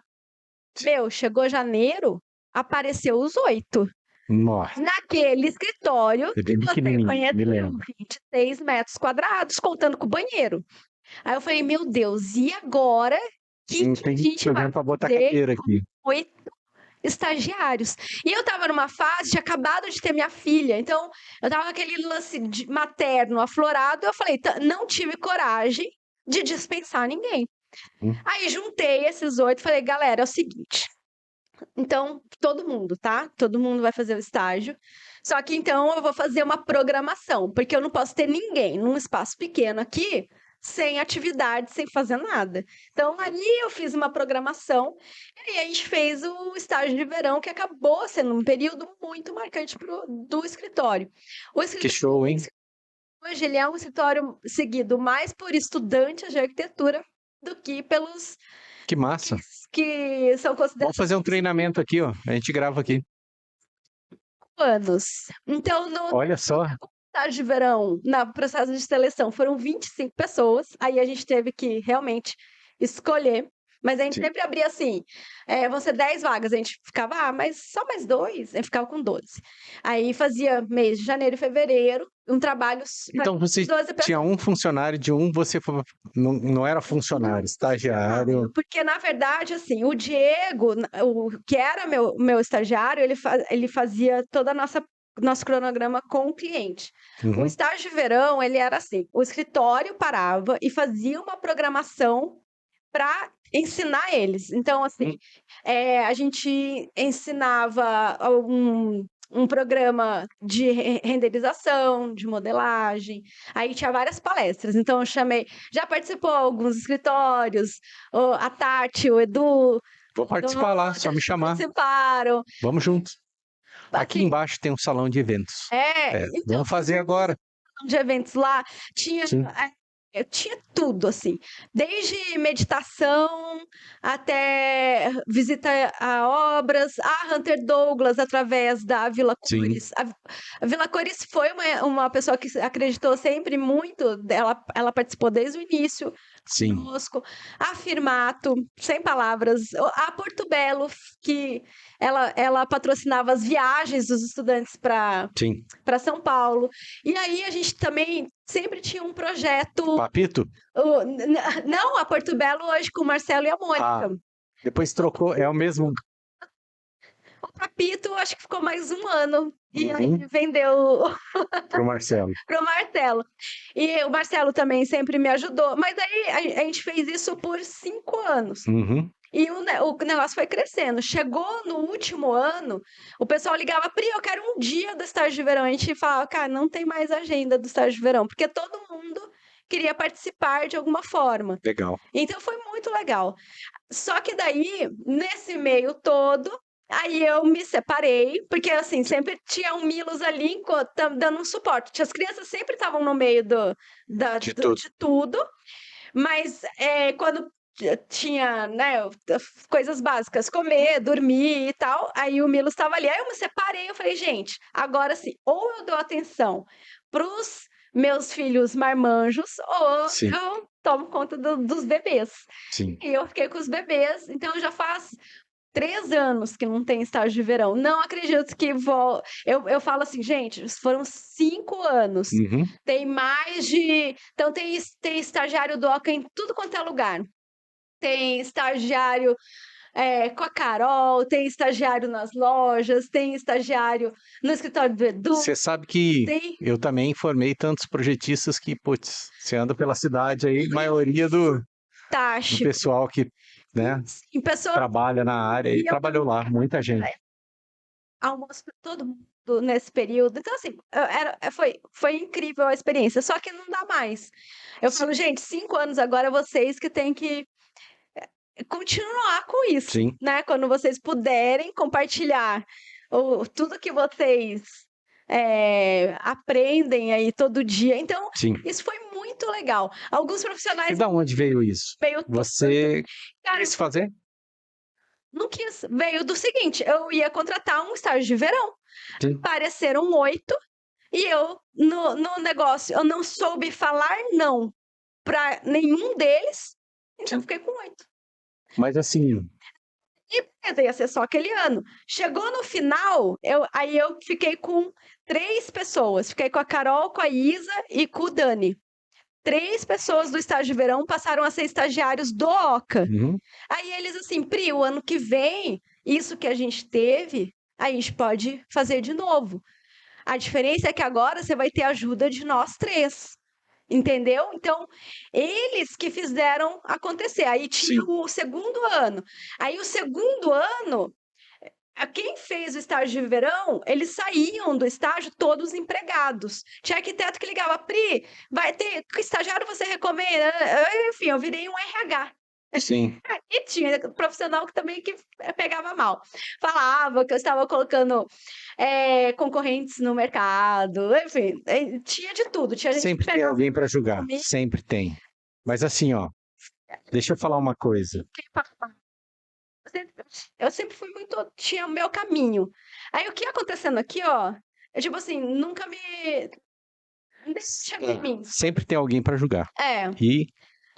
Meu, chegou janeiro, apareceu os 8. Nossa, Naquele escritório é que bem você pequenininho, me conheceu, lembro. 26 metros quadrados, contando com o banheiro. Aí eu falei, meu Deus, e agora? O que Não que a tem gente vai lugar pra botar fazer cadeira com aqui. 8 estagiários? E eu estava numa fase, tinha acabado de ter minha filha, então eu estava com aquele lance materno aflorado. Eu falei, não tive coragem de dispensar ninguém. Hum, Aí juntei esses 8, falei, galera, é o seguinte. Então, todo mundo, tá? Todo mundo vai fazer o estágio. Só que então eu vou fazer uma programação, porque eu não posso ter ninguém num espaço pequeno aqui sem atividade, sem fazer nada. Então, ali eu fiz uma programação e aí a gente fez o estágio de verão, que acabou sendo um período muito marcante do escritório. O Que escritório show, hein? hoje ele é um escritório seguido mais por estudantes de arquitetura do que pelos Que massa. que são Vamos considerados fazer um treinamento aqui, ó. A gente grava aqui. anos. Então, no Olha só. estágio de verão, no processo de seleção, foram 25 pessoas. Aí a gente teve que realmente escolher. Mas a gente Sim. sempre abria assim, vão ser 10 vagas. A gente ficava, mas só mais 2? A gente ficava com 12. Aí fazia mês de janeiro e fevereiro, um trabalho para Então você 12 pessoas. tinha um funcionário, de um você não era funcionário, estagiário. Porque, na verdade, assim, o Diego, o que era meu estagiário, ele fazia toda a nosso cronograma com o cliente. O Uhum. estágio de verão, ele era assim, o escritório parava e fazia uma programação para ensinar eles. Então, assim, a gente ensinava um programa de renderização, de modelagem. Aí tinha várias palestras. Então, eu chamei. Já participou alguns escritórios, a Tati, o Edu. Vou participar lá, só me chamar. Participaram. Vamos juntos. Aqui Assim, embaixo tem um salão de eventos. então, Vamos fazer agora. de eventos lá, Sim. tinha tudo, assim, desde meditação até visita a obras, a Hunter Douglas através da Vila Sim. Cores. A Vila Cores foi uma pessoa que acreditou sempre muito, ela participou desde o início Sim. conosco. A Firmato, sem palavras. A Porto Belo, que ela patrocinava as viagens dos estudantes para Sim. São Paulo. E aí a gente também sempre tinha um projeto. Papito? Não, a Porto Belo hoje com o Marcelo e a Mônica. Depois trocou, é o mesmo. O Papito, acho que ficou mais um ano. E aí Uhum. vendeu Pro Marcelo. pro Marcelo. E o Marcelo também sempre me ajudou. Mas aí a gente fez isso por 5 anos. Uhum. E o negócio foi crescendo. Chegou no último ano, o pessoal ligava, Pri, eu quero um dia do estágio de verão. A gente falava, cara, não tem mais agenda do estágio de verão, porque todo mundo queria participar de alguma forma. Legal. Então foi muito legal. Só que daí, nesse meio todo, aí eu me separei, porque assim, sempre tinha um Milos ali dando um suporte. As crianças sempre estavam no meio De tudo. de tudo, mas quando tinha, né, coisas básicas, comer, dormir e tal, aí o Milos estava ali. Aí eu me separei, eu falei, gente, agora sim, ou eu dou atenção pros meus filhos marmanjos, ou Sim. eu tomo conta dos bebês. Sim. E eu fiquei com os bebês, então já faz 3 anos que não tem estágio de verão. Não acredito que vou. Eu falo assim, gente, foram 5 anos. Uhum. Tem mais de. Então, tem estagiário do Oca em tudo quanto é lugar. Tem estagiário com a Carol, tem estagiário nas lojas, tem estagiário no escritório do Edu. Você sabe que Tem eu também formei tantos projetistas que, putz, você anda pela cidade aí, maioria do Tático. pessoal que, né, Sim, pessoa trabalha na área e E eu- trabalhou lá, muita gente. almoço para todo mundo nesse período. Então, assim, foi incrível a experiência, só que não dá mais. Eu falo, gente, 5 anos agora vocês que têm que continuar com isso, Sim. né? Quando vocês puderem compartilhar tudo que vocês aprendem aí todo dia. Então, Sim. isso foi muito legal. Alguns E profissionais da onde veio isso? veio Você Cara, quis fazer? não quis. Veio do seguinte, eu ia contratar um estágio de verão. Sim. Apareceram 8 e eu, no negócio, eu não soube falar não para nenhum deles, então eu fiquei com 8. Mas assim, E beleza, ia ser só aquele ano. Chegou no final, aí eu fiquei com 3 pessoas. Fiquei com a Carol, com a Isa e com o Dani. 3 pessoas do estágio de verão passaram a ser estagiários do Oca. uhum, Aí eles assim, Pri, o ano que vem, isso que a gente teve, a gente pode fazer de novo. A diferença é que agora você vai ter a ajuda de nós 3. Entendeu? Então, eles que fizeram acontecer. Aí tinha sim, o segundo ano. Aí o segundo ano, quem fez o estágio de verão, eles saíam do estágio todos empregados. Tinha arquiteto que ligava, Pri, vai ter, que estagiário você recomenda? Enfim, eu virei um RH. sim. E tinha profissional que também que pegava mal. Falava que eu estava colocando concorrentes no mercado, enfim, tinha de tudo. Tinha gente Sempre que tem pegava alguém para julgar, comigo. sempre tem. Mas assim, ó, deixa eu falar uma coisa. eu sempre fui muito, tinha o meu caminho. Aí o que ia acontecendo aqui, ó, é tipo assim, nunca me chegou em mim. Sempre tem alguém para julgar. É, E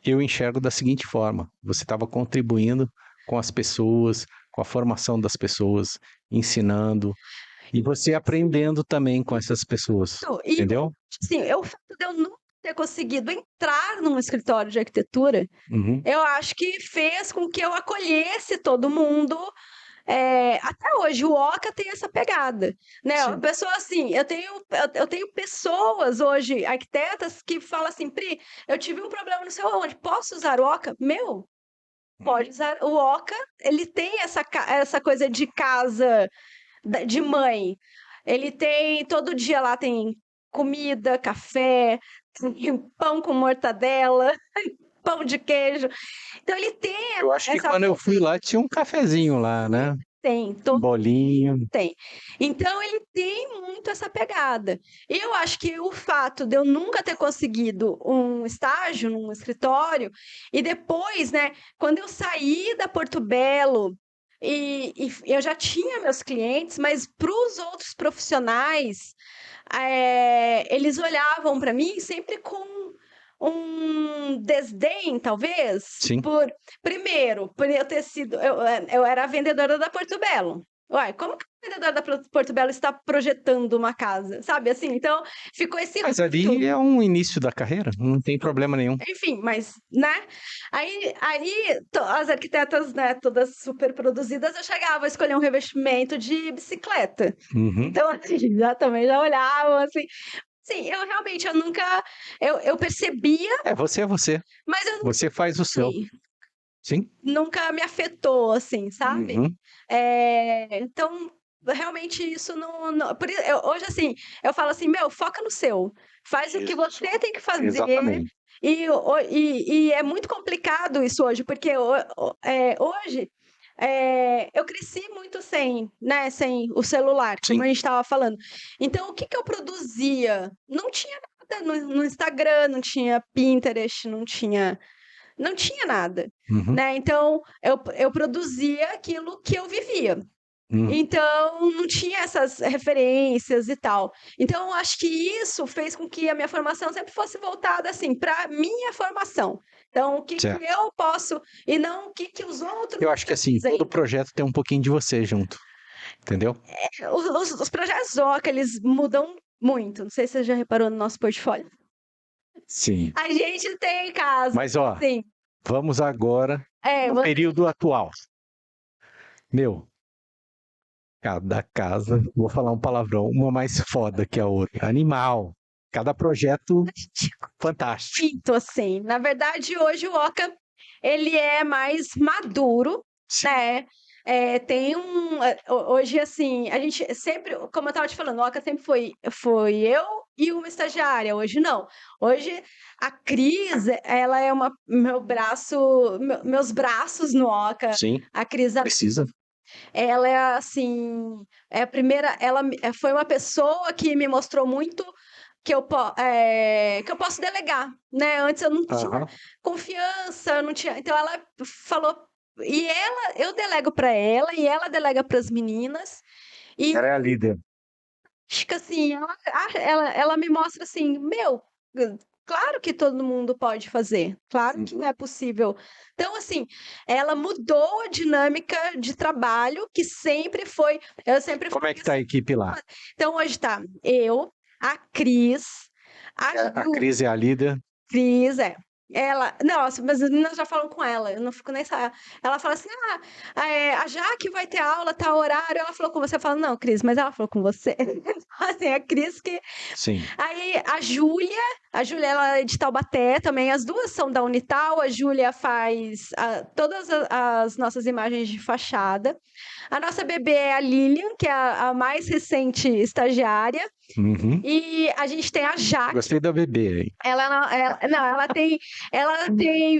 eu enxergo da seguinte forma: você estava contribuindo com as pessoas, com a formação das pessoas, ensinando, e você aprendendo também com essas pessoas, e entendeu? assim, o fato de eu nunca ter conseguido entrar num escritório de arquitetura, Uhum. eu acho que fez com que eu acolhesse todo mundo. Até hoje, o Oca tem essa pegada, né? A Sim. pessoa assim, eu tenho pessoas hoje, arquitetas, que falam assim, Pri, eu tive um problema não sei onde, posso usar o Oca? Meu, pode usar. O Oca, ele tem essa coisa de casa, de mãe. Ele tem, todo dia lá tem comida, café, tem pão com mortadela, pão de queijo. Então ele tem Eu acho que essa. quando eu fui lá tinha um cafezinho lá, né? Tem, Um bolinho. tem. Então ele tem muito essa pegada. Eu acho que o fato de eu nunca ter conseguido um estágio num escritório, e depois, né, quando eu saí da Porto Belo, e eu já tinha meus clientes, mas para os outros profissionais, eles olhavam para mim sempre com um desdém, talvez, Sim. primeiro, por eu ter sido, eu era a vendedora da Porto Belo. Uai, como que a vendedora da Porto Belo está projetando uma casa? Sabe assim? Então, ficou esse Mas ruído. ali é um início da carreira, não tem problema nenhum. Enfim, mas, né? As arquitetas, né, todas super produzidas, eu chegava a escolher um revestimento de bicicleta. Uhum. Então, assim, já também já olhavam, assim. Sim, eu realmente, eu nunca, eu percebia, Você é você. mas eu nunca, Você faz o seu. assim, Sim. nunca me afetou, assim, sabe? Uhum. Então, realmente isso não hoje, assim, eu falo assim: "Meu, foca no seu, faz o que Isso. você tem que fazer", Exatamente. e é muito complicado isso hoje, porque hoje, eu cresci muito sem, né, sem o celular, como Sim. a gente estava falando. Então o que que eu produzia? Não tinha nada no Instagram, não tinha Pinterest, não tinha nada, Uhum. né, então eu produzia aquilo que eu vivia. Uhum. Então, não tinha essas referências e tal. Então, eu acho que isso fez com que a minha formação sempre fosse voltada, assim, pra minha formação. Então, o que que Certo. eu posso e não o que que os outros Eu acho que assim, fazem. todo projeto tem um pouquinho de você junto, entendeu? Os projetos OCA, eles mudam muito, não sei se você já reparou no nosso portfólio. Sim. A gente tem casos, Mas ó, assim, vamos agora no você período atual. Meu, cada casa, vou falar um palavrão, uma mais foda que a outra. Animal. Cada projeto fantástico. muito, assim. Na verdade, hoje o OCA, ele é mais maduro, Sim. né? Tem hoje, assim, a gente sempre, como eu estava te falando, o OCA sempre foi eu e uma estagiária. Hoje não. Hoje a Cris, ela é meu braço, meus braços no OCA. Sim. A Cris, Precisa. ela é assim, é a primeira, foi uma pessoa que me mostrou muito que eu posso delegar, né? Antes eu não tinha Aham. confiança, eu não tinha. Então ela falou, eu delego para ela e ela delega para as meninas. E Ela é a líder. acho que assim, ela me mostra assim, meu, claro que todo mundo pode fazer, claro que não é possível. Então, assim, ela mudou a dinâmica de trabalho que sempre foi. Eu sempre Como fui é que tá a assim. equipe lá? Então, hoje tá eu, a Cris, a A Ju, Cris é a líder. Cris, ela, nossa, mas as meninas já falam com ela, eu não fico nem sabendo. Ela fala assim: a Jaque vai ter aula, tá horário. Ela falou com você. Eu falo: não, Cris, mas ela falou com você. Assim, a Cris que. Sim. Aí a Júlia, ela é de Taubaté também, as duas são da Unital. A Júlia faz todas as nossas imagens de fachada. A nossa bebê é a Lilian, que é a mais recente estagiária. Uhum. E a gente tem a Jaque. Gostei da bebê aí. Não, ela tem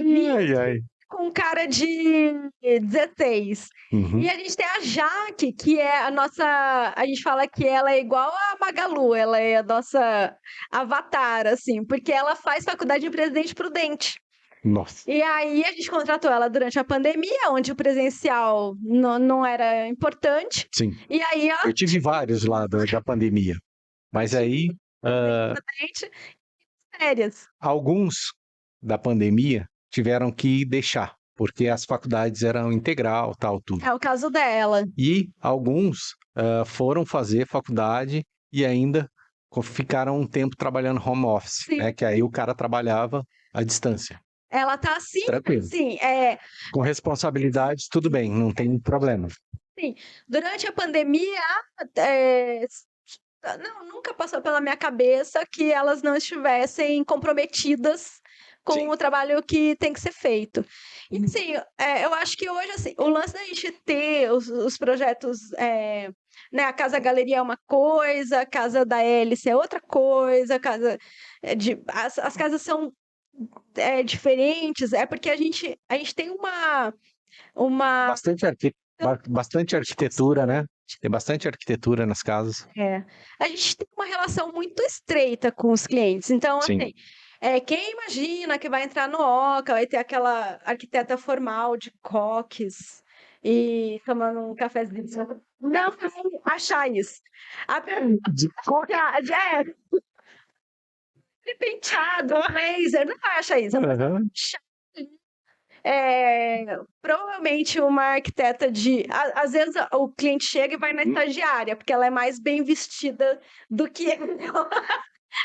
20 Ai, ai. com cara de 16. Uhum. E a gente tem a Jaque, que é a nossa. A gente fala que ela é igual a Magalu, ela é a nossa avatar, assim, porque ela faz faculdade de Presidente Prudente. Nossa, E aí a gente contratou ela durante a pandemia, onde o presencial não era importante. sim. E aí ela Eu tive vários lá da pandemia. Mas aí, simplesmente férias. alguns da pandemia tiveram que deixar, porque as faculdades eram integral, tal, tudo. É o caso dela. E alguns foram fazer faculdade e ainda ficaram um tempo trabalhando home office, Sim. né? Que aí o cara trabalhava à distância. Ela tá assim, Tranquilo. sim, Com responsabilidades, tudo bem, não tem problema. sim. Durante a pandemia, é, não, nunca passou pela minha cabeça que elas não estivessem comprometidas com Sim. o trabalho que tem que ser feito. E Uhum. assim, eu acho que hoje, assim, o lance da gente ter os projetos, né, a Casa Galeria é uma coisa, a Casa da Hélice é outra coisa, as casas são diferentes, é porque a gente tem uma Bastante, bastante arquitetura, né? Tem bastante arquitetura nas casas. a gente tem uma relação muito estreita com os clientes. Então, Sim. assim, quem imagina que vai entrar no Oca, vai ter aquela arquiteta formal de coques e tomando um cafezinho. Não vai achar isso. De coque. De penteado, laser, não vai achar isso. Aham. Provavelmente uma arquiteta às vezes o cliente chega e vai na estagiária, porque ela é mais bem vestida do que eu.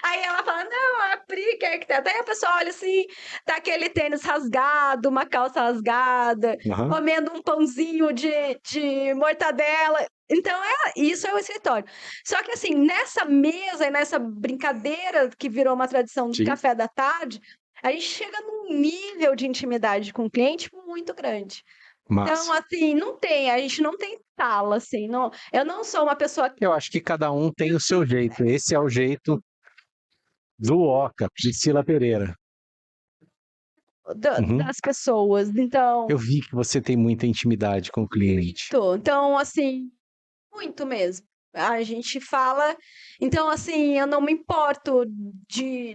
Aí ela fala, não, a Pri que é arquiteta. Aí a pessoa olha assim, tá aquele tênis rasgado, uma calça rasgada, Aham. comendo um pãozinho de mortadela. Então, isso é o escritório. Só que assim, nessa mesa e nessa brincadeira que virou uma tradição do Sim. café da tarde, a gente chega num nível de intimidade com o cliente muito grande. Então, Massa. assim, a gente não tem sala, assim, não, eu não sou uma pessoa Eu acho que cada um tem o seu jeito. Esse é o jeito do Oca, Priscila Pereira. Uhum. das pessoas. Então, Eu vi que você tem muita intimidade com o cliente. Então, assim, muito mesmo. A gente fala. Então, assim, eu não me importo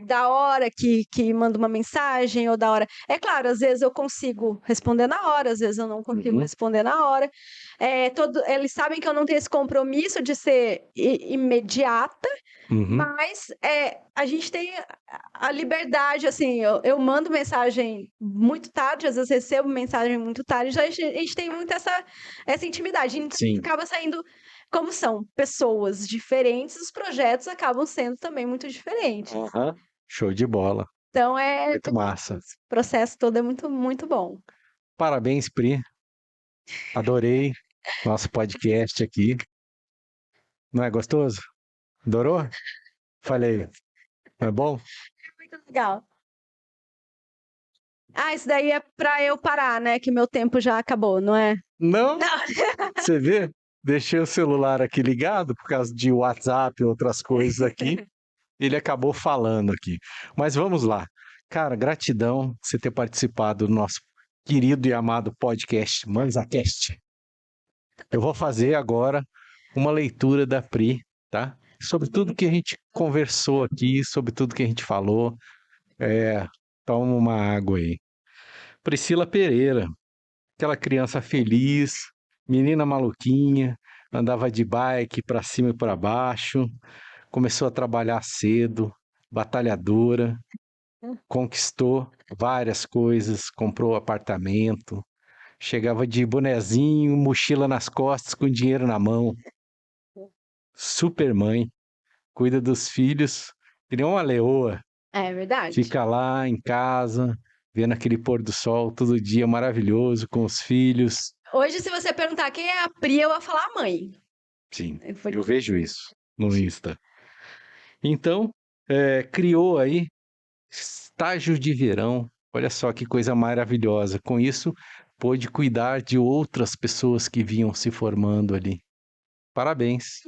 da hora que manda uma mensagem ou da hora. É claro, às vezes eu consigo responder na hora, às vezes eu não consigo Uhum. responder na hora. Eles sabem que eu não tenho esse compromisso de ser imediata, Uhum. mas a gente tem a liberdade, assim, eu mando mensagem muito tarde, às vezes recebo mensagem muito tarde, então a gente tem muito essa intimidade. Então, Sim. acaba saindo, como são pessoas diferentes, os projetos acabam sendo também muito diferentes. Aham. Show de bola. Então, Muito massa. o processo todo é muito, muito bom. Parabéns, Pri. Adorei nosso podcast aqui. Não é gostoso? Adorou? Falei. Não é bom? Muito legal. Isso daí é para eu parar, né? Que meu tempo já acabou, não é? Não? Não. Você vê? Deixei o celular aqui ligado por causa de WhatsApp e outras coisas aqui. Ele acabou falando aqui. Mas vamos lá. Cara, gratidão por você ter participado do nosso querido e amado podcast ManzaCast. Eu vou fazer agora uma leitura da Pri, tá? Sobre tudo que a gente conversou aqui, sobre tudo que a gente falou. Toma uma água aí. Priscila Pereira, aquela criança feliz, menina maluquinha, andava de bike para cima e para baixo, começou a trabalhar cedo, batalhadora, conquistou várias coisas, comprou apartamento, chegava de bonezinho, mochila nas costas, com dinheiro na mão. Super mãe, cuida dos filhos, que nem uma leoa. É verdade. Fica lá em casa, vendo aquele pôr do sol todo dia maravilhoso com os filhos. Hoje, se você perguntar quem é a Pri, eu vou falar a mãe. Sim, Foi- eu vejo isso no Insta. Então, criou aí estágio de verão. Olha só que coisa maravilhosa. Com isso, pôde cuidar de outras pessoas que vinham se formando ali. Parabéns.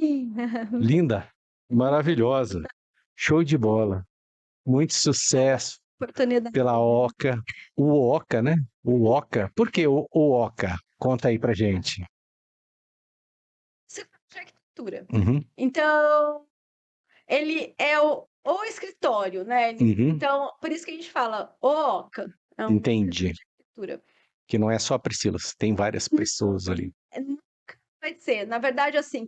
Linda, maravilhosa. Show de bola. Muito sucesso Oportunidade. pela Oca. O Oca, né? O Oca. Por que o Oca? Conta aí pra gente. De arquitetura. Uhum, Então, ele é o escritório, né? uhum, Então, por isso que a gente fala Oca. É um Entendi. de arquitetura. Que não é só a Priscila, tem várias pessoas ali. Nunca vai ser. Na verdade, assim,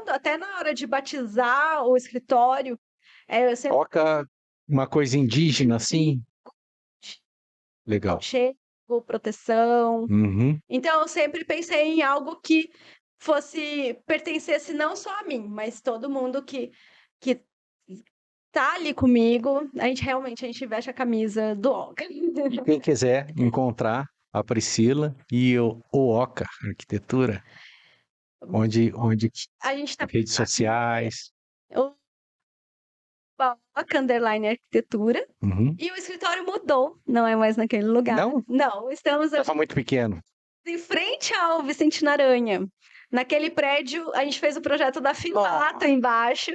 até na hora de batizar o escritório, eu sempre Toca uma coisa indígena assim. Legal. aconchego, proteção. Uhum. Então, eu sempre pensei em algo que pertencesse não só a mim, mas todo mundo que tá ali comigo. A gente veste a camisa do Olga. E quem quiser encontrar a Priscila e o Oca Arquitetura, onde A gente tá redes sociais. o Olga Underline Arquitetura. Uhum. E o escritório mudou, não é mais naquele lugar. Não? Não, estamos Estava muito pequeno. em frente ao Vicente Aranha. Naquele prédio, a gente fez o projeto da Filata embaixo.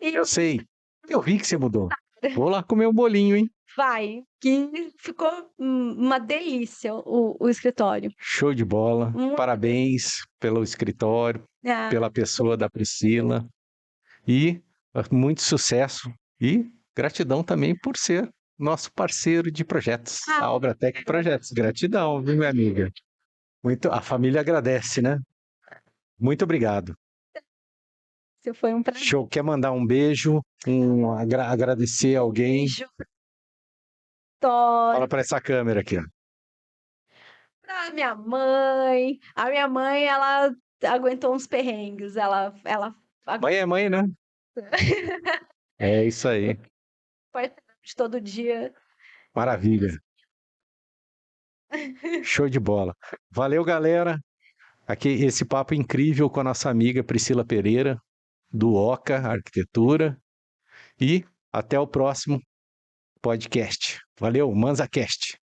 E Eu sei. Eu vi que você mudou. Vou lá comer um bolinho, hein? que ficou uma delícia o escritório. Show de bola. Muito Parabéns pelo escritório, Ah, pela pessoa da Priscila. E muito sucesso. E gratidão também por ser nosso parceiro de projetos, a Obratec Projetos. Gratidão, viu, minha amiga? A família agradece, né? Muito obrigado. foi um prazer. Show. Quer mandar um beijo? Agradecer alguém? Beijo. Fala para essa câmera aqui, ó. Pra minha mãe. A minha mãe, ela aguentou uns perrengues. Ela Mãe é mãe, né? É isso aí. de todo dia. Maravilha. Show de bola. Valeu, galera. Aqui esse papo incrível com a nossa amiga Priscila Pereira, do Oca Arquitetura. E até o próximo podcast. Valeu, ManzaCast.